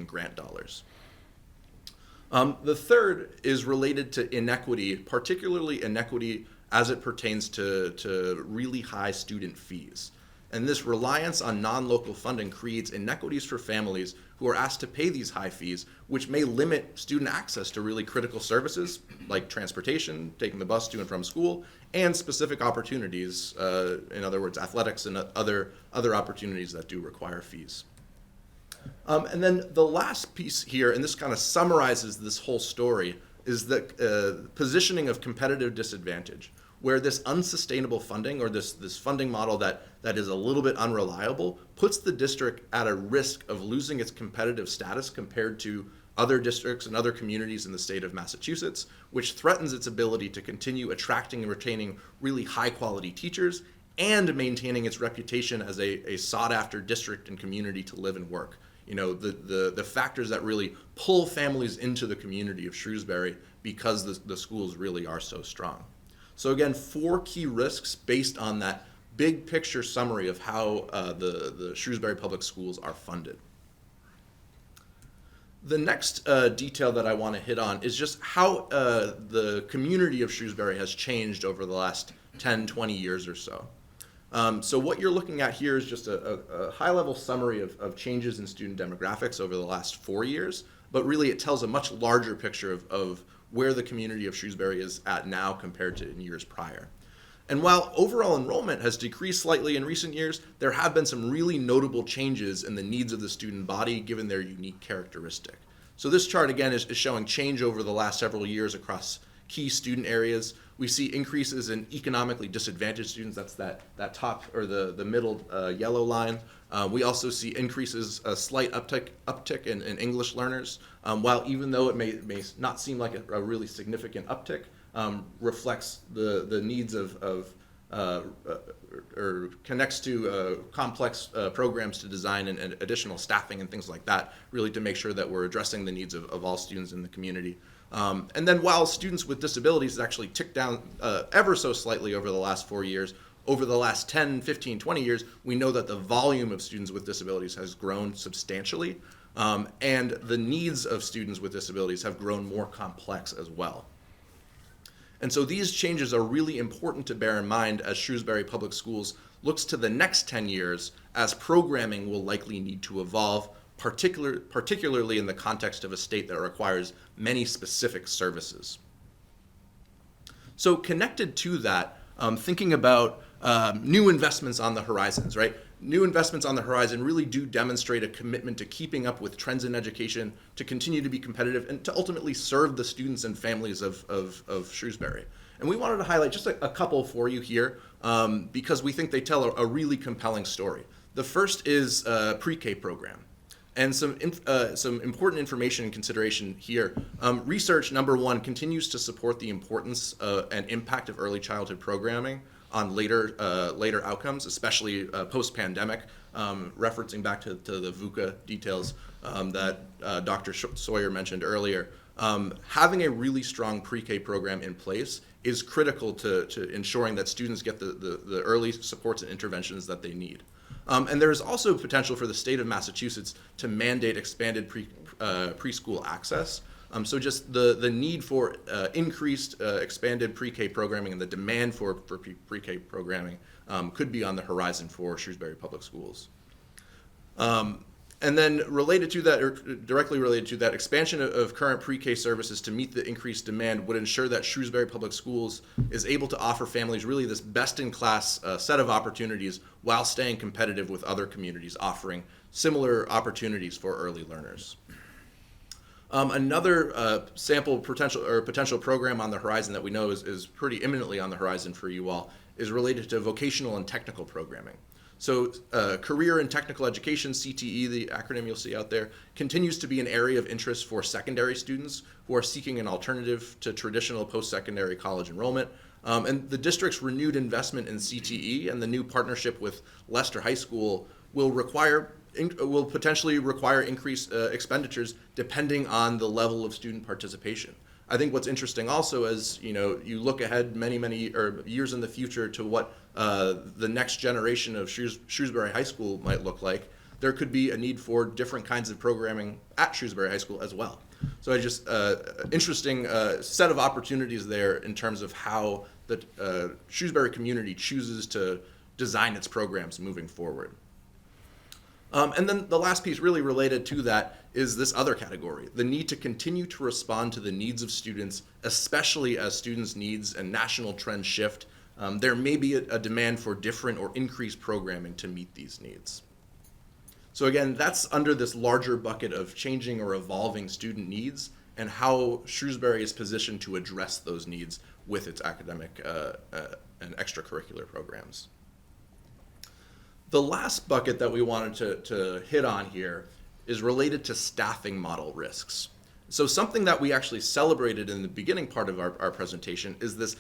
grant dollars. The third is related to inequity, particularly inequity as it pertains to really high student fees. And this reliance on non-local funding creates inequities for families who are asked to pay these high fees, which may limit student access to really critical services like transportation, taking the bus to and from school, and specific opportunities, in other words, athletics and other opportunities that do require fees. And then the last piece here, and this kind of summarizes this whole story, is the positioning of competitive disadvantage, where this unsustainable funding or this funding model that is a little bit unreliable puts the district at a risk of losing its competitive status compared to other districts and other communities in the state of Massachusetts, which threatens its ability to continue attracting and retaining really high quality teachers and maintaining its reputation as a sought after district and community to live and work. You know, the factors that really pull families into the community of Shrewsbury because the schools really are so strong. So again, 4 key risks based on that big picture summary of how the Shrewsbury Public Schools are funded. The next detail that I want to hit on is just how the community of Shrewsbury has changed over the last 10, 20 years or so. So what you're looking at here is just a high-level summary of changes in student demographics over the last 4 years, but really it tells a much larger picture of where the community of Shrewsbury is at now compared to in years prior. And while overall enrollment has decreased slightly in recent years, there have been some really notable changes in the needs of the student body given their unique characteristic. So this chart again is showing change over the last several years across key student areas. We see increases in economically disadvantaged students, that's that top or the middle yellow line. We also see increases, a slight uptick in English learners, while even though it may not seem like a really significant uptick, reflects the needs or connects to complex programs to design and additional staffing and things like that, really to make sure that we're addressing the needs of all students in the community. And then while students with disabilities has actually ticked down ever so slightly over the last 4 years, over the last 10, 15, 20 years, we know that the volume of students with disabilities has grown substantially, and the needs of students with disabilities have grown more complex as well. And so these changes are really important to bear in mind as Shrewsbury Public Schools looks to the next 10 years as programming will likely need to evolve, particularly in the context of a state that requires many specific services. So connected to that, thinking about new investments on the horizons, right? New investments on the horizon really do demonstrate a commitment to keeping up with trends in education, to continue to be competitive, and to ultimately serve the students and families of Shrewsbury. And we wanted to highlight just a couple for you here because we think they tell a really compelling story. The first is a pre-K program. And some important information and consideration here. Research, number one, continues to support the importance and impact of early childhood programming on later outcomes, especially post-pandemic, referencing back to the VUCA details that Dr. Sawyer mentioned earlier. Having a really strong pre-K program in place is critical to ensuring that students get the early supports and interventions that they need. And there is also potential for the state of Massachusetts to mandate expanded preschool access. So just the need for increased expanded pre-K programming and the demand for pre-K programming could be on the horizon for Shrewsbury Public Schools. And then related to that, or directly related to that, expansion of current pre-K services to meet the increased demand would ensure that Shrewsbury Public Schools is able to offer families really this best-in-class set of opportunities while staying competitive with other communities offering similar opportunities for early learners. Another sample potential program on the horizon that we know is pretty imminently on the horizon for you all is related to vocational and technical programming. So career and technical education, CTE, the acronym you'll see out there, continues to be an area of interest for secondary students who are seeking an alternative to traditional post-secondary college enrollment. And the district's renewed investment in CTE and the new partnership with Leicester High School will potentially require increased expenditures depending on the level of student participation. I think what's interesting also is, you look ahead many years in the future to what the next generation of Shrewsbury High School might look like. There could be a need for different kinds of programming at Shrewsbury High School as well. So I just interesting set of opportunities there in terms of how the Shrewsbury community chooses to design its programs moving forward. And then the last piece really related to that is this other category, the need to continue to respond to the needs of students, especially as students' needs and national trends shift. There may be a demand for different or increased programming to meet these needs. So again, that's under this larger bucket of changing or evolving student needs and how Shrewsbury is positioned to address those needs with its academic and extracurricular programs. The last bucket that we wanted to hit on here is related to staffing model risks. So something that we actually celebrated in the beginning part of our presentation is this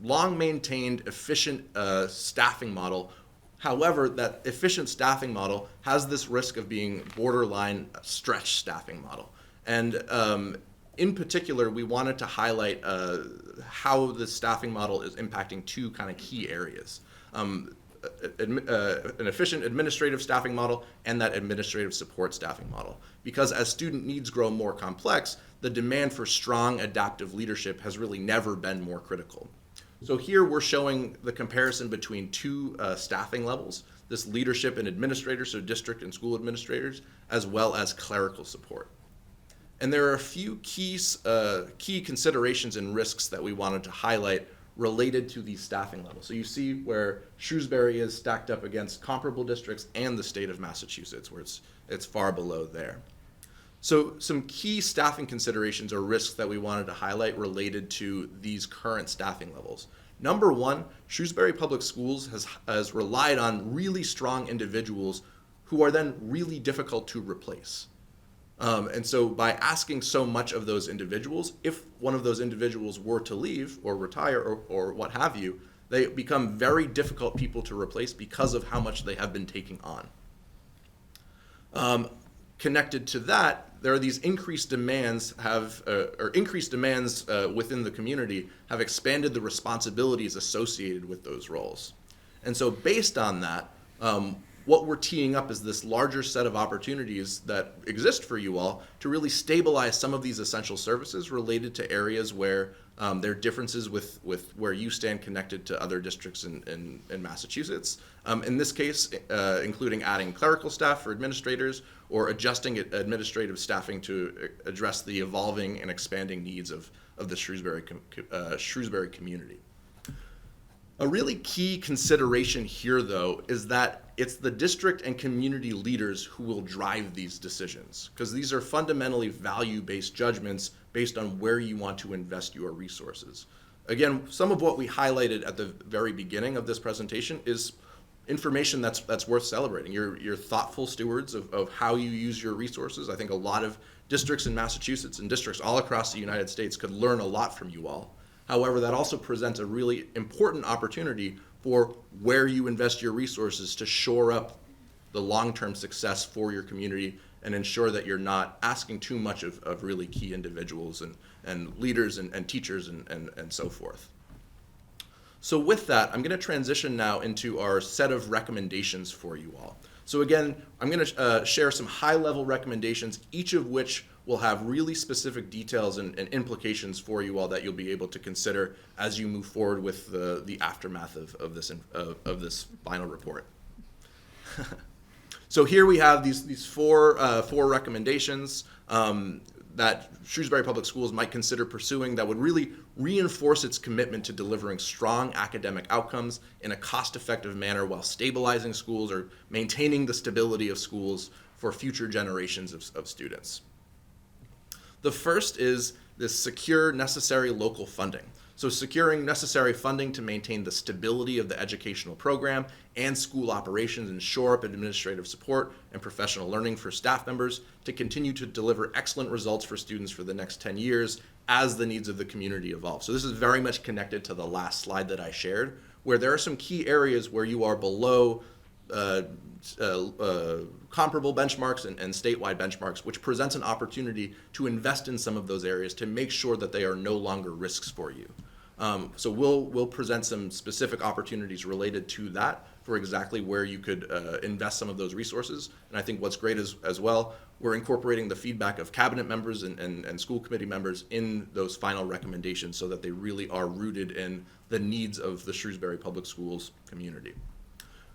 long-maintained, efficient staffing model. However, that efficient staffing model has this risk of being borderline stretch staffing model. And in particular, we wanted to highlight how the staffing model is impacting two kind of key areas. An efficient administrative staffing model and that administrative support staffing model. Because as student needs grow more complex, the demand for strong adaptive leadership has really never been more critical. So here we're showing the comparison between two staffing levels, this leadership and administrators, so district and school administrators, as well as clerical support. And there are a few key considerations and risks that we wanted to highlight related to these staffing levels. So you see where Shrewsbury is stacked up against comparable districts and the state of Massachusetts, where it's far below there. So some key staffing considerations or risks that we wanted to highlight related to these current staffing levels. Number one, Shrewsbury Public Schools has relied on really strong individuals who are then really difficult to replace. And so by asking so much of those individuals, if one of those individuals were to leave or retire or what have you, they become very difficult people to replace because of how much they have been taking on. Connected to that, there are these increased demands within the community have expanded the responsibilities associated with those roles. And so based on that, what we're teeing up is this larger set of opportunities that exist for you all to really stabilize some of these essential services related to areas where there are differences with where you stand connected to other districts in Massachusetts. In this case, including adding clerical staff for administrators or adjusting administrative staffing to address the evolving and expanding needs of the Shrewsbury community. A really key consideration here, though, is that it's the district and community leaders who will drive these decisions, because these are fundamentally value-based judgments based on where you want to invest your resources. Again, some of what we highlighted at the very beginning of this presentation is information that's worth celebrating. You're thoughtful stewards of how you use your resources. I think a lot of districts in Massachusetts and districts all across the United States could learn a lot from you all. However, that also presents a really important opportunity for where you invest your resources to shore up the long-term success for your community and ensure that you're not asking too much of really key individuals and leaders and teachers and so forth. So with that, I'm going to transition now into our set of recommendations for you all. So again, I'm going to share some high-level recommendations, each of which will have really specific details and implications for you all that you'll be able to consider as you move forward with the aftermath of this final report. So here we have these four recommendations that Shrewsbury Public Schools might consider pursuing that would really reinforce its commitment to delivering strong academic outcomes in a cost-effective manner while stabilizing schools or maintaining the stability of schools for future generations of students. The first is this secure necessary local funding. So securing necessary funding to maintain the stability of the educational program and school operations and shore up administrative support and professional learning for staff members to continue to deliver excellent results for students for the next 10 years as the needs of the community evolve. So this is very much connected to the last slide that I shared, where there are some key areas where you are below comparable benchmarks and statewide benchmarks, which presents an opportunity to invest in some of those areas to make sure that they are no longer risks for you. So we'll present some specific opportunities related to that for exactly where you could invest some of those resources. And I think what's great is, as well, we're incorporating the feedback of cabinet members and school committee members in those final recommendations so that they really are rooted in the needs of the Shrewsbury Public Schools community.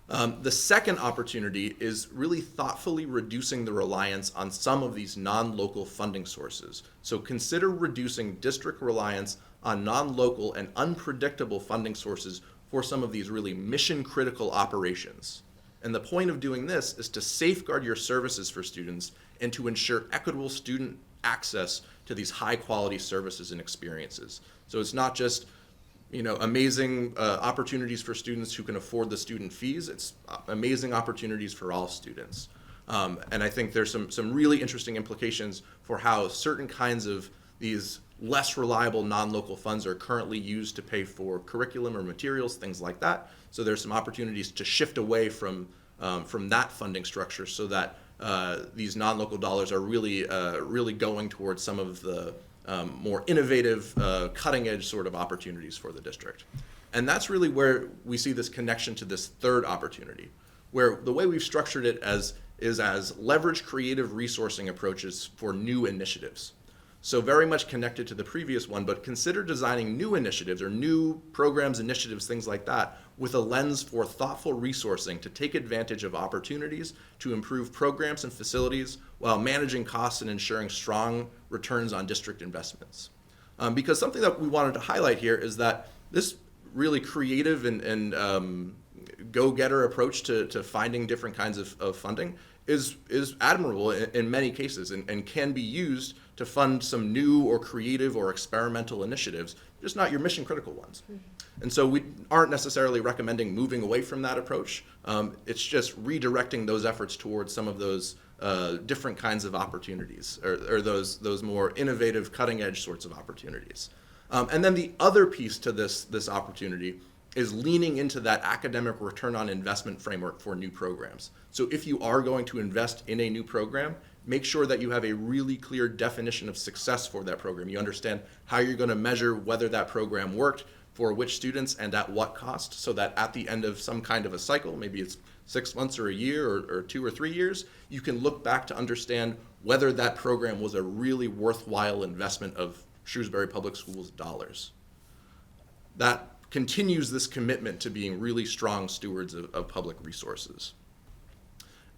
The second opportunity is really thoughtfully reducing the reliance on some of these non-local funding sources. So consider reducing district reliance on non-local and unpredictable funding sources for some of these really mission-critical operations. And the point of doing this is to safeguard your services for students and to ensure equitable student access to these high-quality services and experiences. So it's not just amazing opportunities for students who can afford the student fees. It's amazing opportunities for all students. And I think there's some really interesting implications for how certain kinds of these less reliable non-local funds are currently used to pay for curriculum or materials, things like that. So there's some opportunities to shift away from that funding structure so that these non-local dollars are really going towards some of the more innovative, cutting-edge sort of opportunities for the district. And that's really where we see this connection to this third opportunity, where the way we've structured it is as leverage creative resourcing approaches for new initiatives. So very much connected to the previous one, but consider designing new initiatives or new programs, initiatives, things like that, with a lens for thoughtful resourcing to take advantage of opportunities to improve programs and facilities while managing costs and ensuring strong returns on district investments. Because something that we wanted to highlight here is that this really creative and go-getter approach to finding different kinds of funding is admirable in many cases and can be used to fund some new or creative or experimental initiatives, just not your mission critical ones. And so we aren't necessarily recommending moving away from that approach. It's just redirecting those efforts towards some of those different kinds of opportunities or those more innovative, cutting edge sorts of opportunities. And then the other piece to this opportunity is leaning into that academic return on investment framework for new programs. So if you are going to invest in a new program, make sure that you have a really clear definition of success for that program. You understand how you're going to measure whether that program worked, for which students, and at what cost, so that at the end of some kind of a cycle, maybe it's 6 months or a year or 2 or 3 years, you can look back to understand whether that program was a really worthwhile investment of Shrewsbury Public Schools dollars. That continues this commitment to being really strong stewards of public resources.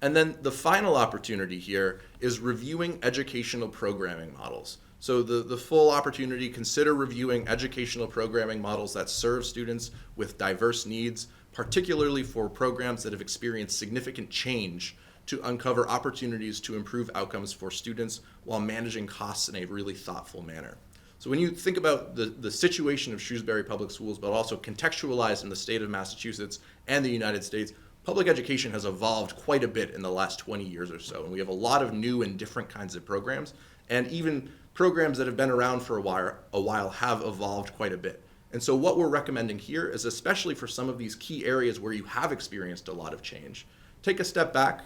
And then the final opportunity here is reviewing educational programming models. So the full opportunity, consider reviewing educational programming models that serve students with diverse needs, particularly for programs that have experienced significant change, to uncover opportunities to improve outcomes for students while managing costs in a really thoughtful manner. So when you think about the situation of Shrewsbury Public Schools, but also contextualized in the state of Massachusetts and the United States, public education has evolved quite a bit in the last 20 years or so. And we have a lot of new and different kinds of programs. And even programs that have been around for a while have evolved quite a bit. And so what we're recommending here is, especially for some of these key areas where you have experienced a lot of change, take a step back,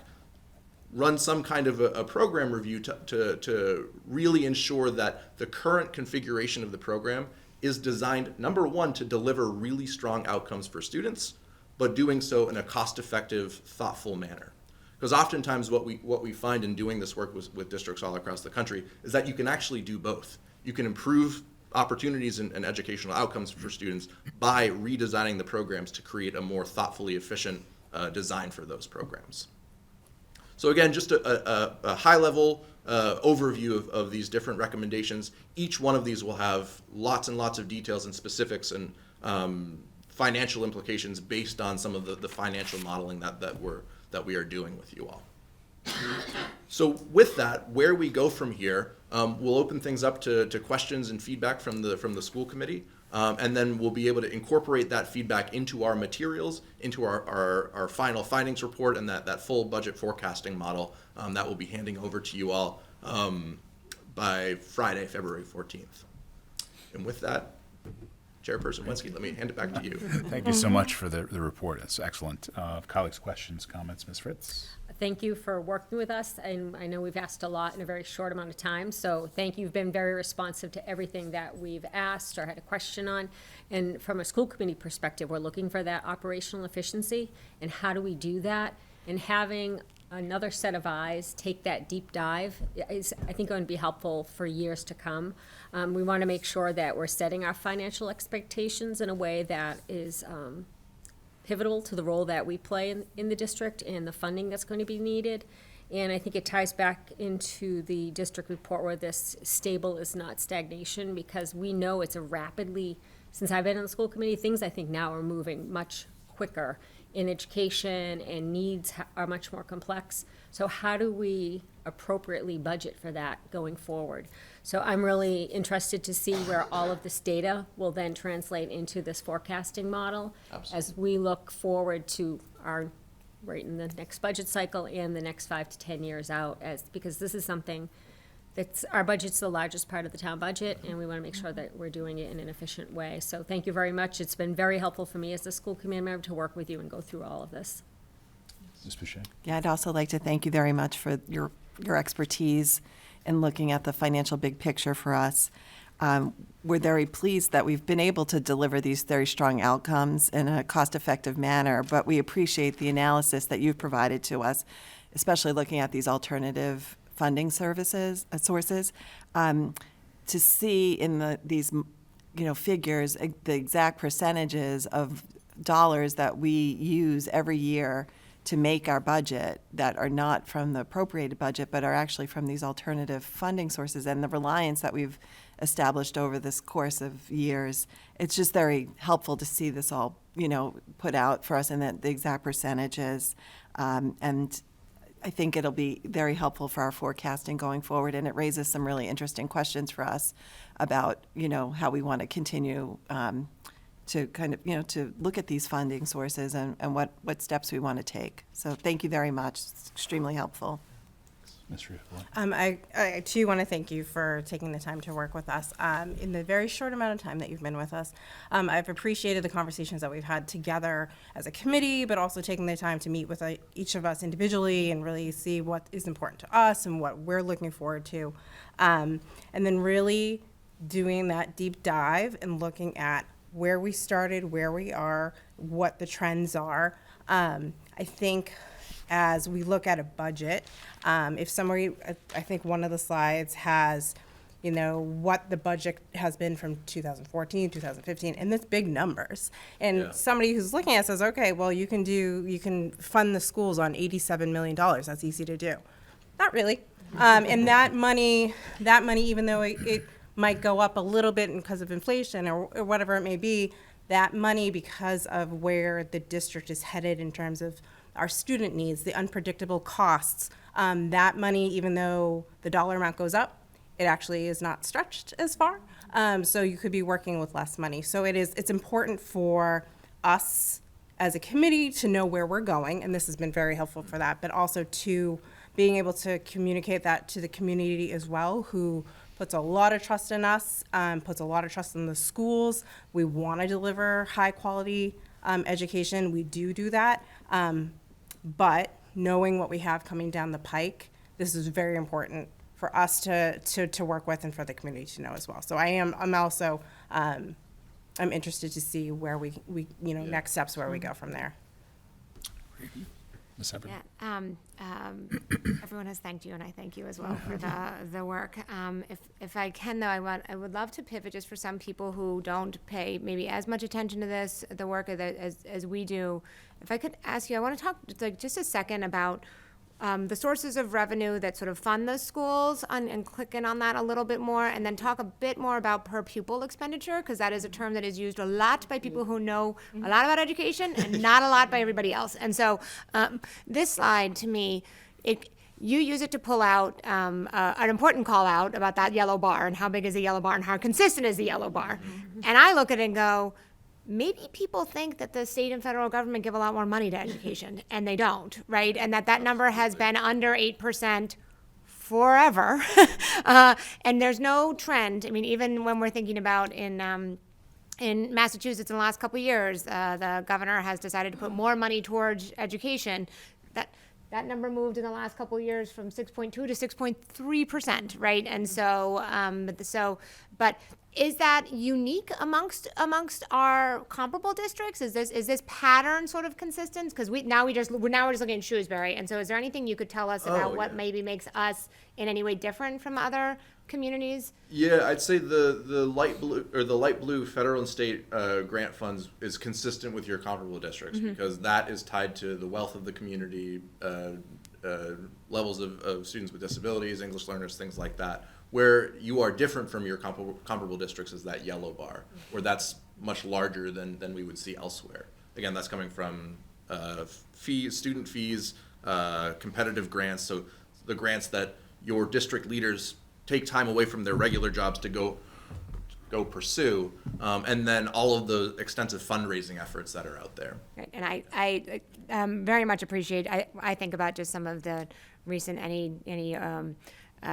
run some kind of a program review to really ensure that the current configuration of the program is designed, number one, to deliver really strong outcomes for students, but doing so in a cost-effective, thoughtful manner. Because oftentimes what we find in doing this work with districts all across the country is that you can actually do both. You can improve opportunities and educational outcomes for students by redesigning the programs to create a more thoughtfully efficient design for those programs. So again, just a high-level overview of these different recommendations. Each one of these will have lots and lots of details and specifics and financial implications based on some of the financial modeling that we are doing with you all. So with that, where we go from here, we'll open things up to questions and feedback from the school committee, and then we'll be able to incorporate that feedback into our materials, into our final findings report, and that full budget forecasting model that we'll be handing over to you all by Friday, February 14th. And with that, Chairperson Wensky, let me hand it back to you. Thank you so much for the report. It's excellent. Colleagues, questions, comments, Ms. Fritz? Thank you for working with us, and I know we've asked a lot in a very short amount of time, so thank you. You've been very responsive to everything that we've asked or had a question on. And from a school committee perspective, we're looking for that operational efficiency, and how do we do that? And having another set of eyes take that deep dive is, I think, going to be helpful for years to come. We want to make sure that we're setting our financial expectations in a way that is pivotal to the role that we play in the district and the funding that's going to be needed. And I think it ties back into the district report where this stable is not stagnation, because we know it's a rapidly, since I've been on the school committee, things I think now are moving much quicker in education, and needs are much more complex. So how do we appropriately budget for that going forward? So I'm really interested to see where all of this data will then translate into this forecasting model. Absolutely. As we look forward to our, right in the next budget cycle and the next 5 to 10 years out, because this is something that's, our budget's the largest part of the town budget, and we want to make sure that we're doing it in an efficient way. So thank you very much. It's been very helpful for me as a school committee member to work with you and go through all of this. Ms. Boucher? Yeah, I'd also like to thank you very much for your expertise in looking at the financial big picture for us. We're very pleased that we've been able to deliver these very strong outcomes in a cost-effective manner, but we appreciate the analysis that you've provided to us, especially looking at these alternative funding sources. To see in these figures the exact percentages of dollars that we use every year to make our budget that are not from the appropriated budget, but are actually from these alternative funding sources, and the reliance that we've established over this course of years. It's just very helpful to see this all, put out for us, and the exact percentages. And I think it'll be very helpful for our forecasting going forward, and it raises some really interesting questions for us about, how we want to continue to kind of, to look at these funding sources and what steps we want to take. So thank you very much. It's extremely helpful. Ms. Shrewsbury? I too want to thank you for taking the time to work with us. In the very short amount of time that you've been with us, I've appreciated the conversations that we've had together as a committee, but also taking the time to meet with each of us individually and really see what is important to us and what we're looking forward to. And then really doing that deep dive and looking at where we started, where we are, what the trends are. I think as we look at a budget, if somebody, I think one of the slides has, what the budget has been from 2014, 2015, and that's big numbers. And somebody who's looking at it says, okay, well, you can fund the schools on $87 million. That's easy to do. Not really. And that money, even though it might go up a little bit because of inflation or whatever it may be, that money, because of where the district is headed in terms of our student needs, the unpredictable costs, that money, even though the dollar amount goes up, it actually is not stretched as far. So you could be working with less money. So it's important for us as a committee to know where we're going, and this has been very helpful for that, but also to being able to communicate that to the community as well, who puts a lot of trust in us, puts a lot of trust in the schools. We want to deliver high quality education. We do that. But knowing what we have coming down the pike, this is very important for us to work with and for the community to know as well. So I'm also I'm interested to see where we next steps, where we go from there. Ms. Shepherd? Yeah, everyone has thanked you, and I thank you as well for the work. If I can, though, I would love to pivot just for some people who don't pay maybe as much attention to the work as we do. If I could ask you, I want to talk just a second about the sources of revenue that sort of fund the schools, and click in on that a little bit more, and then talk a bit more about per pupil expenditure, because that is a term that is used a lot by people who know a lot about education and not a lot by everybody else. And so this slide, to me, you use it to pull out an important call out about that yellow bar, and how big is the yellow bar and how consistent is the yellow bar. And I look at it and go, maybe people think that the state and federal government give a lot more money to education, and they don't, right? And that number has been under 8% forever. And there's no trend. I mean, even when we're thinking about in Massachusetts in the last couple of years, the governor has decided to put more money towards education. That number moved in the last couple of years from 6.2 to 6.3%, right? And so, but Is that unique amongst our comparable districts? Is this pattern sort of consistent? Because we're just looking at Shrewsbury, and so is there anything you could tell us about what maybe makes us in any way different from other communities? Yeah, I'd say the light blue federal and state grant funds is consistent with your comparable districts because that is tied to the wealth of the community, levels of students with disabilities, English learners, things like that. Where you are different from your comparable districts is that yellow bar, where that's much larger than we would see elsewhere. Again, that's coming from student fees, competitive grants, so the grants that your district leaders take time away from their regular jobs to go pursue, and then all of the extensive fundraising efforts that are out there. Right. And I very much appreciate, I think about just some of the recent, any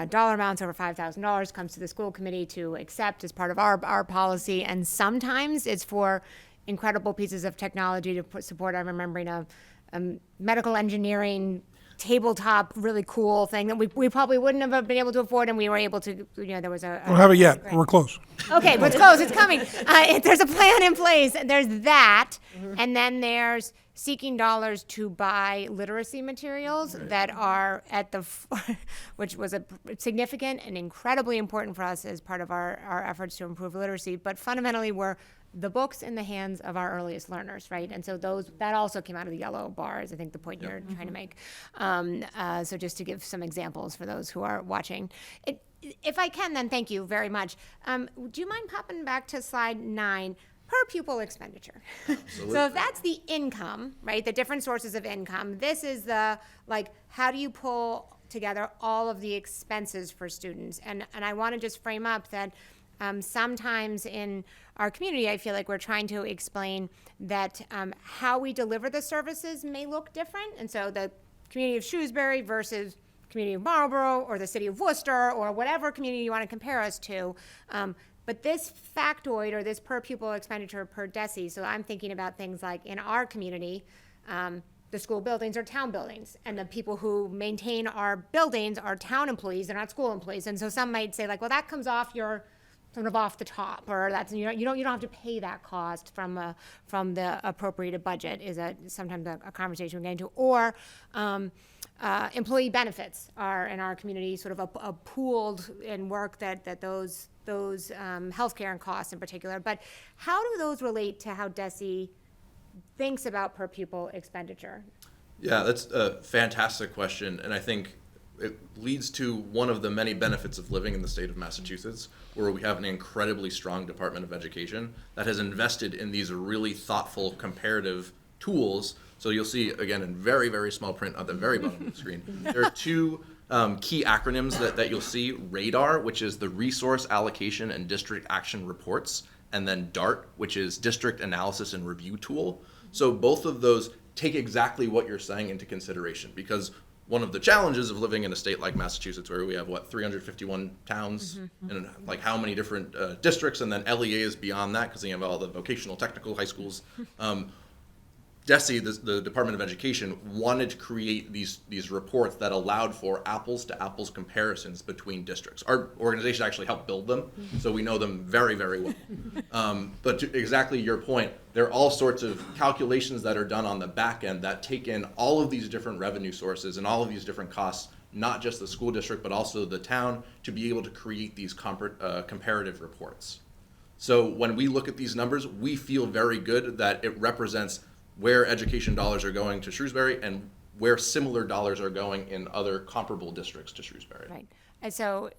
dollar amounts over $5,000 comes to the school committee to accept as part of our policy. And sometimes it's for incredible pieces of technology to support. I'm remembering a medical engineering tabletop, really cool thing that we probably wouldn't have been able to afford, and we were able to, there was a... Don't have it yet, but we're close. Okay, but it's close, it's coming. There's a plan in place. There's that, and then there's seeking dollars to buy literacy materials that are at which was a significant and incredibly important for us as part of our efforts to improve literacy, but fundamentally we're the books in the hands of our earliest learners, right? And so that also came out of the yellow bars, I think the point you're trying to make. So just to give some examples for those who are watching. If I can, then thank you very much. Do you mind popping back to slide 9? Per pupil expenditure. So if that's the income, right, the different sources of income, this is how do you pull together all of the expenses for students? And I want to just frame up that sometimes in our community, I feel like we're trying to explain that how we deliver the services may look different. And so the community of Shrewsbury versus community of Marlborough or the city of Worcester or whatever community you want to compare us to. But this factoid or this per pupil expenditure per DESI, so I'm thinking about things like in our community, the school buildings are town buildings, and the people who maintain our buildings are town employees, they're not school employees. And so some might say well, that comes off your sort of off the top, or that's you don't have to pay that cost from the appropriated budget. Is sometimes a conversation we get into, or employee benefits are in our community sort of a pooled in work that those healthcare and costs in particular. But how do those relate to how DESI thinks about per pupil expenditure? Yeah, that's a fantastic question, and I think it leads to one of the many benefits of living in the state of Massachusetts, where we have an incredibly strong Department of Education that has invested in these really thoughtful comparative tools. So you'll see, again, in very, very small print at the very bottom of the screen, there are two key acronyms that you'll see: RADAR, which is the Resource Allocation and District Action Reports, and then DART, which is District Analysis and Review Tool. So both of those take exactly what you're saying into consideration, because one of the challenges of living in a state like Massachusetts, where we have 351 towns and how many different districts, and then LEAs beyond that, because you have all the vocational technical high schools. DESI, the Department of Education, wanted to create these reports that allowed for apples to apples comparisons between districts. Our organization actually helped build them, so we know them very, very well. But to exactly your point, there are all sorts of calculations that are done on the back end that take in all of these different revenue sources and all of these different costs, not just the school district, but also the town, to be able to create these comparative reports. So when we look at these numbers, we feel very good that it represents where education dollars are going to Shrewsbury and where similar dollars are going in other comparable districts to Shrewsbury. Right. And so,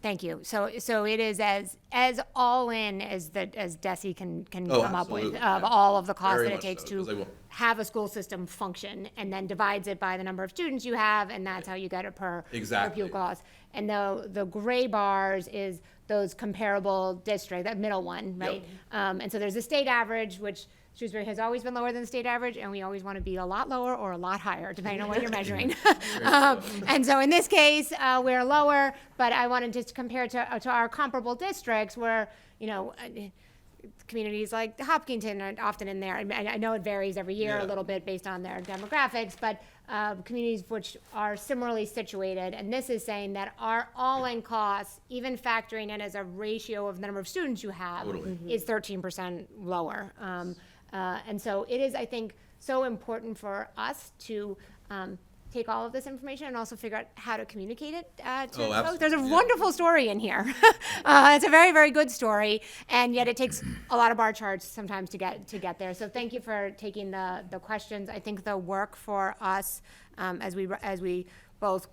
thank you. So it is as all in as DESI can come up with of all of the costs Very that it much takes so, to have a school system function, and then divides it by the number of students you have, and that's how you get it per pupil cost. And the gray bars is those comparable districts, that middle one, right? Yep. And so there's a state average, which Shrewsbury has always been lower than the state average, and we always want to be a lot lower or a lot higher, depending on what you're measuring. And so in this case, we're lower, but I wanted to compare to our comparable districts where, communities like Hopkinton are often in there. I know it varies every year a little bit based on their demographics, but communities which are similarly situated, and this is saying that our all-in costs, even factoring in as a ratio of the number of students you have, Totally. is 13% lower. And so it is, I think, so important for us to take all of this information and also figure out how to communicate it to folks. Absolutely. There's a wonderful story in here. It's a very, very good story, and yet it takes a lot of bar charts sometimes to get there. So thank you for taking the questions. I think the work for us as we both,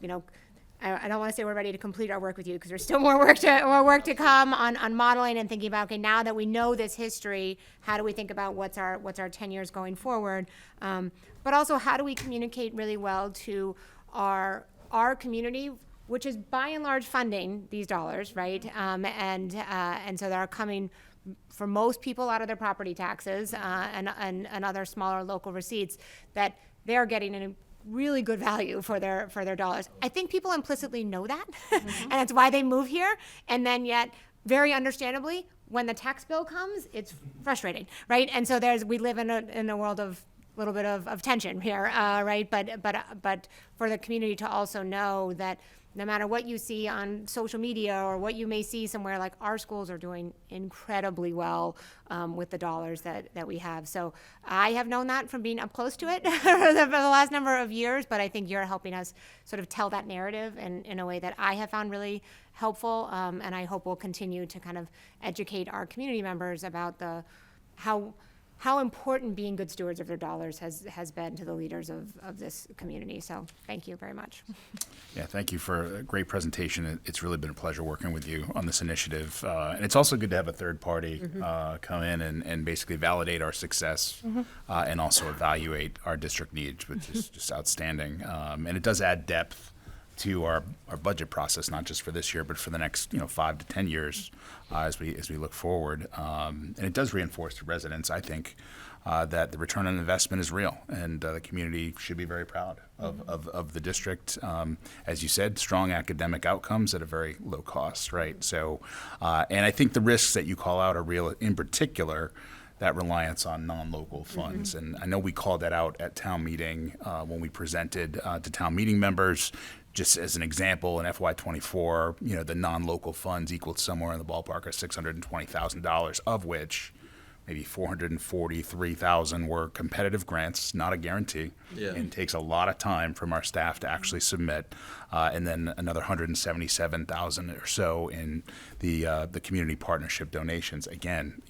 I don't want to say we're ready to complete our work with you because there's still more work to come on modeling and thinking about, okay, now that we know this history, how do we think about what's our 10 years going forward? But also, how do we communicate really well to our community, which is by and large funding these dollars, right? And so they're coming for most people out of their property taxes and other smaller local receipts, that they're getting a really good value for their dollars. I think people implicitly know that, and that's why they move here. And then yet, very understandably, when the tax bill comes, it's frustrating, right? And so we live in a world of little bit of tension here, right? But for the community to also know that no matter what you see on social media or what you may see somewhere, like, our schools are doing incredibly well with the dollars that we have. So I have known that from being up close to it for the last number of years, but I think you're helping us sort of tell that narrative in a way that I have found really helpful, and I hope we'll continue to kind of educate our community members about how important being good stewards of their dollars has been to the leaders of this community. So thank you very much. Yeah, thank you for a great presentation. It's really been a pleasure working with you on this initiative. And it's also good to have a third party come in and basically validate our success and also evaluate our district needs, which is just outstanding. And it does add depth to our budget process, not just for this year, but for the next 5 to 10 years as we look forward. And it does reinforce to residents, I think, that the return on investment is real, and the community should be very proud of the district. As you said, strong academic outcomes at a very low cost, right? So, and I think the risks that you call out are real, in particular, that reliance on non-local funds. And I know we called that out at town meeting when we presented to town meeting members. Just as an example, in FY24, the non-local funds equaled somewhere in the ballpark of $620,000, of which maybe $443,000 were competitive grants, not a guarantee, and takes a lot of time from our staff to actually submit, and then another $177,000 or so in the community partnership donations. Again,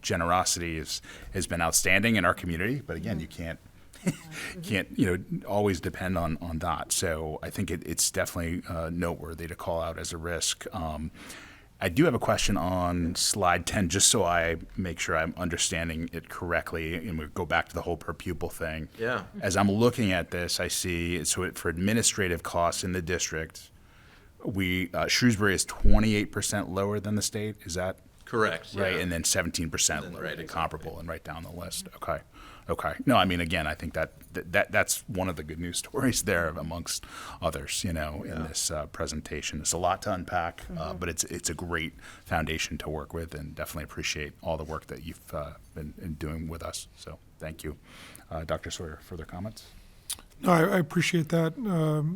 generosity has been outstanding in our community, but again, you can't always depend on that. So I think it's definitely noteworthy to call out as a risk. I do have a question on slide 10, just so I make sure I'm understanding it correctly, and we go back to the whole per pupil thing. Yeah. As I'm looking at this, I see, for administrative costs in the district, Shrewsbury is 28% lower than the state. Is that Correct. right? Yeah. And then 17% lower, right, the exactly. comparable, and right down the list. Okay. No, I mean, again, I think that's one of the good news stories there amongst others, in this presentation. It's a lot to unpack, but it's a great foundation to work with, and definitely appreciate all the work that you've been doing with us. So thank you. Dr. Sawyer, further comments? No, I appreciate that,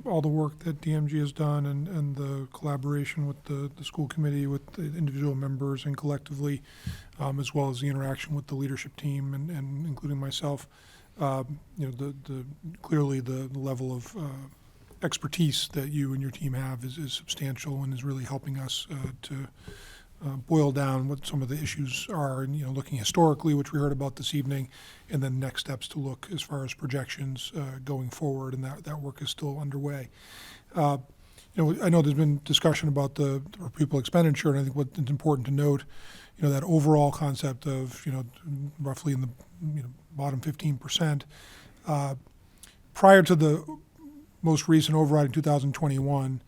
all the work that DMG has done and the collaboration with the school committee, with the individual members and collectively, as well as the interaction with the leadership team and including myself. Clearly the level of expertise that you and your team have is substantial and is really helping us to boil down what some of the issues are, and looking historically, which we heard about this evening, and then next steps to look as far as projections going forward, and that work is still underway. I know there's been discussion about the per pupil expenditure, and I think what's important to note, that overall concept of roughly in the bottom 15%. Prior to the most recent override in 2021,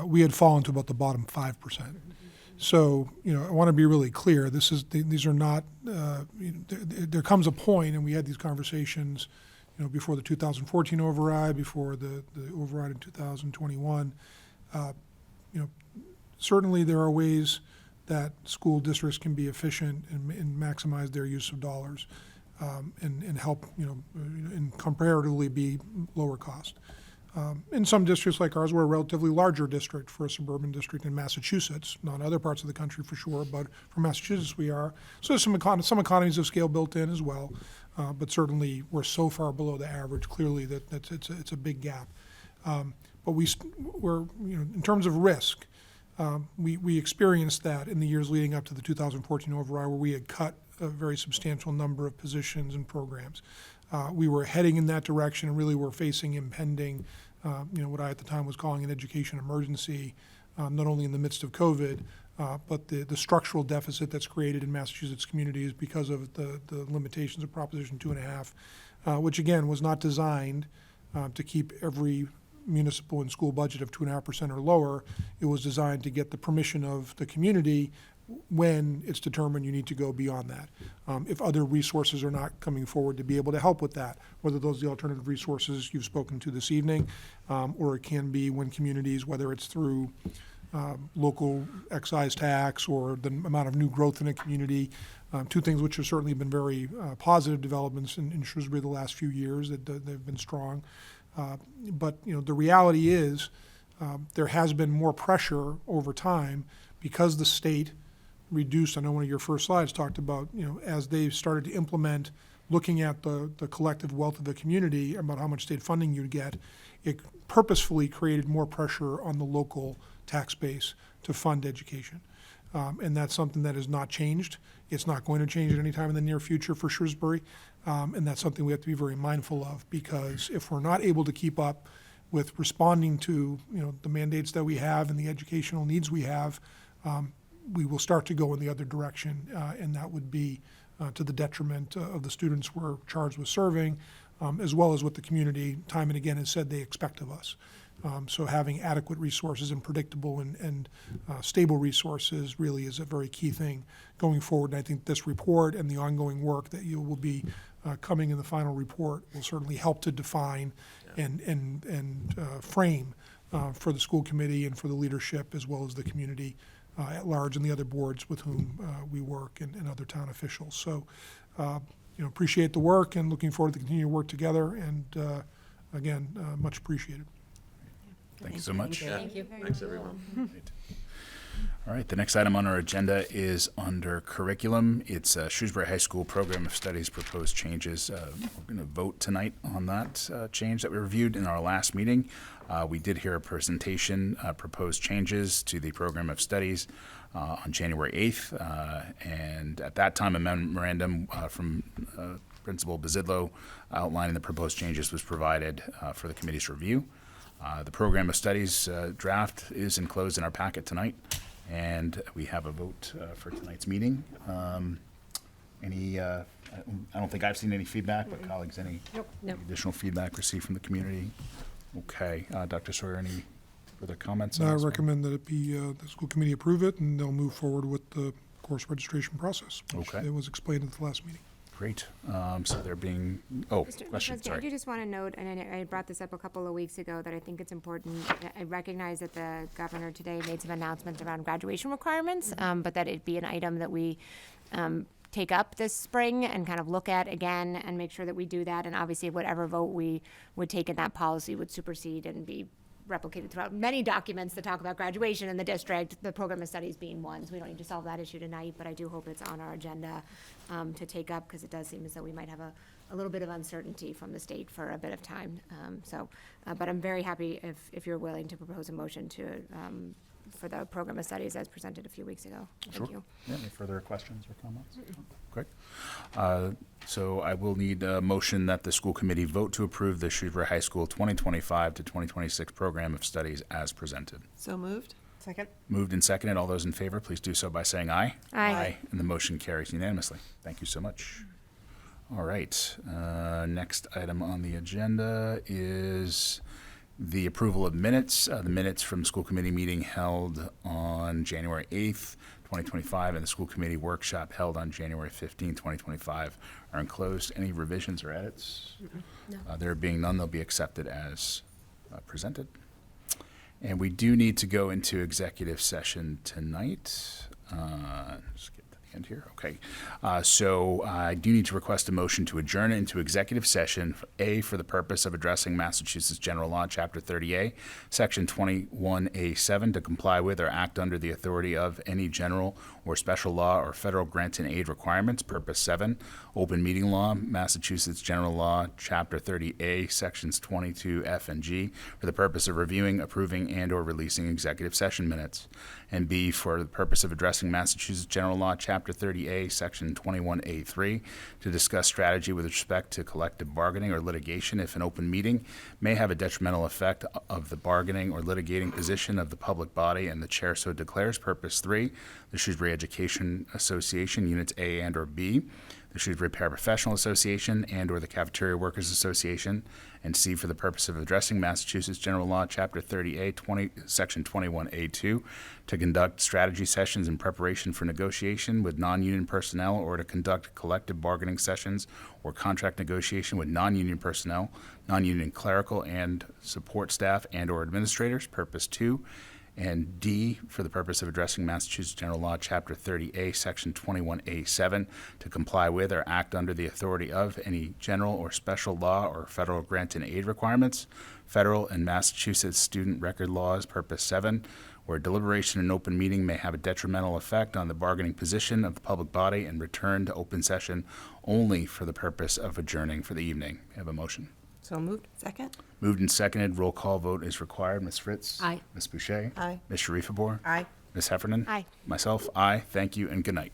we had fallen to about the bottom 5%. So, I want to be really clear. These are not. There comes a point, and we had these conversations, before the 2014 override, before the override in 2021. Certainly there are ways that school districts can be efficient and maximize their use of dollars. and help, and comparatively be lower cost. In some districts like ours, we're a relatively larger district for a suburban district in Massachusetts, not in other parts of the country for sure, but for Massachusetts we are. So there's some economies of scale built in as well, but certainly we're so far below the average, clearly, that it's a big gap. But we're, in terms of risk, we experienced that in the years leading up to the 2014 override, where we had cut a very substantial number of positions and programs. We were heading in that direction and really were facing impending, what I at the time was calling an education emergency, not only in the midst of COVID, but the structural deficit that's created in Massachusetts communities because of the limitations of Proposition 2.5, which again was not designed to keep every municipal and school budget of 2.5% or lower. It was designed to get the permission of the community when it's determined you need to go beyond that. If other resources are not coming forward to be able to help with that, whether those are the alternative resources you've spoken to this evening, or it can be when communities, whether it's through local excise tax or the amount of new growth in a community, two things which have certainly been very positive developments in Shrewsbury the last few years, that they've been strong. But the reality is there has been more pressure over time because the state reduced. I know one of your first slides talked about, as they started to implement, looking at the collective wealth of the community about how much state funding you'd get, it purposefully created more pressure on the local tax base to fund education. And that's something that has not changed. It's not going to change at any time in the near future for Shrewsbury. And that's something we have to be very mindful of, because if we're not able to keep up with responding to the mandates that we have and the educational needs we have, we will start to go in the other direction, and that would be to the detriment of the students we're charged with serving, as well as what the community time and again has said they expect of us. So having adequate resources and predictable and stable resources really is a very key thing going forward. And I think this report and the ongoing work that you will be coming in the final report will certainly help to define and frame for the school committee and for the leadership, as well as the community at large and the other boards with whom we work, and other town officials. So, appreciate the work and looking forward to continue to work together. And again, much appreciated. Thank you so much. Thank you. Thanks, everyone. Great. All right, the next item on our agenda is under curriculum. It's Shrewsbury High School Program of Studies proposed changes. We're going to vote tonight on that change that we reviewed in our last meeting. We did hear a presentation, proposed changes to the Program of Studies on January 8th. And at that time, a memorandum from Principal Bazidlo outlining the proposed changes was provided for the committee's review. The Program of Studies draft is enclosed in our packet tonight, and we have a vote for tonight's meeting. I don't think I've seen any feedback, but colleagues, any No. additional feedback received from the community? Okay, Dr. Sawyer, any further comments on I this one? recommend that it be, the school committee approve it, and they'll move forward with the course registration process, which Okay. it was explained at the last meeting. Great. So there being, Mr. question, President, I sorry. do just want to note, and I brought this up a couple of weeks ago, that I think it's important. I recognize that the governor today made some announcements around graduation requirements, but that it be an item that we take up this spring and kind of look at again and make sure that we do that. And obviously, whatever vote we would take in that policy would supersede and be replicated throughout many documents that talk about graduation in the district, the Program of Studies being one. So we don't need to solve that issue tonight, but I do hope it's on our agenda to take up, because it does seem as though we might have a little bit of uncertainty from the state for a bit of time. But I'm very happy if you're willing to propose a motion to for the Program of Studies as presented a few weeks ago. Thank you. Yeah, any further questions or comments? Great. So I will need a motion that the school committee vote to approve the Shrewsbury High School 2025 to 2026 Program of Studies as presented. So moved? Second. Moved and seconded. All those in favor, please do so by saying aye. Aye. And the motion carries unanimously. Thank you so much. All right. Next item on the agenda is the approval of minutes. The minutes from school committee meeting held on January 8th, 2025, and the school committee workshop held on January 15th, 2025 are enclosed. Any revisions or edits? No. There being none, they'll be accepted as presented. And we do need to go into executive session tonight. Just get hand here. Okay. So I do need to request a motion to adjourn into executive session, A, for the purpose of addressing Massachusetts General Law, Chapter 30A, Section 21A7, to comply with or act under the authority of any general or special law or federal grant and aid requirements. Purpose 7, open meeting law, Massachusetts General Law, Chapter 30A, Sections 22F and G, for the purpose of reviewing, approving, and/or releasing executive session minutes. And B, for the purpose of addressing Massachusetts General Law, Chapter 30A, Section 21A3, to discuss strategy with respect to collective bargaining or litigation if an open meeting may have a detrimental effect of the bargaining or litigating position of the public body, and the chair so declares. Purpose 3, the Shrewsbury Education Association, Units A and or B, the Shrewsbury Paraprofessional Association and or the Cafeteria Workers Association, and C, for the purpose of addressing Massachusetts General Law, Chapter 30A, Section 21A2, to conduct strategy sessions in preparation for negotiation with non-union personnel or to conduct collective bargaining sessions or contract negotiation with non-union personnel, non-union clerical and support staff and or administrators. Purpose 2, and D, for the purpose of addressing Massachusetts General Law, Chapter 30A, Section 21A7, to comply with or act under the authority of any general or special law or federal grant and aid requirements, federal and Massachusetts student record laws. Purpose 7, where deliberation in open meeting may have a detrimental effect on the bargaining position of the public body, and return to open session only for the purpose of adjourning for the evening. May I have a motion? So moved. Second? Moved and seconded. Roll call vote is required. Ms. Fritz? Aye. Ms. Boucher? Aye. Ms. Sharifabor? Aye. Ms. Heffernan? Aye. Myself, aye. Thank you and good night.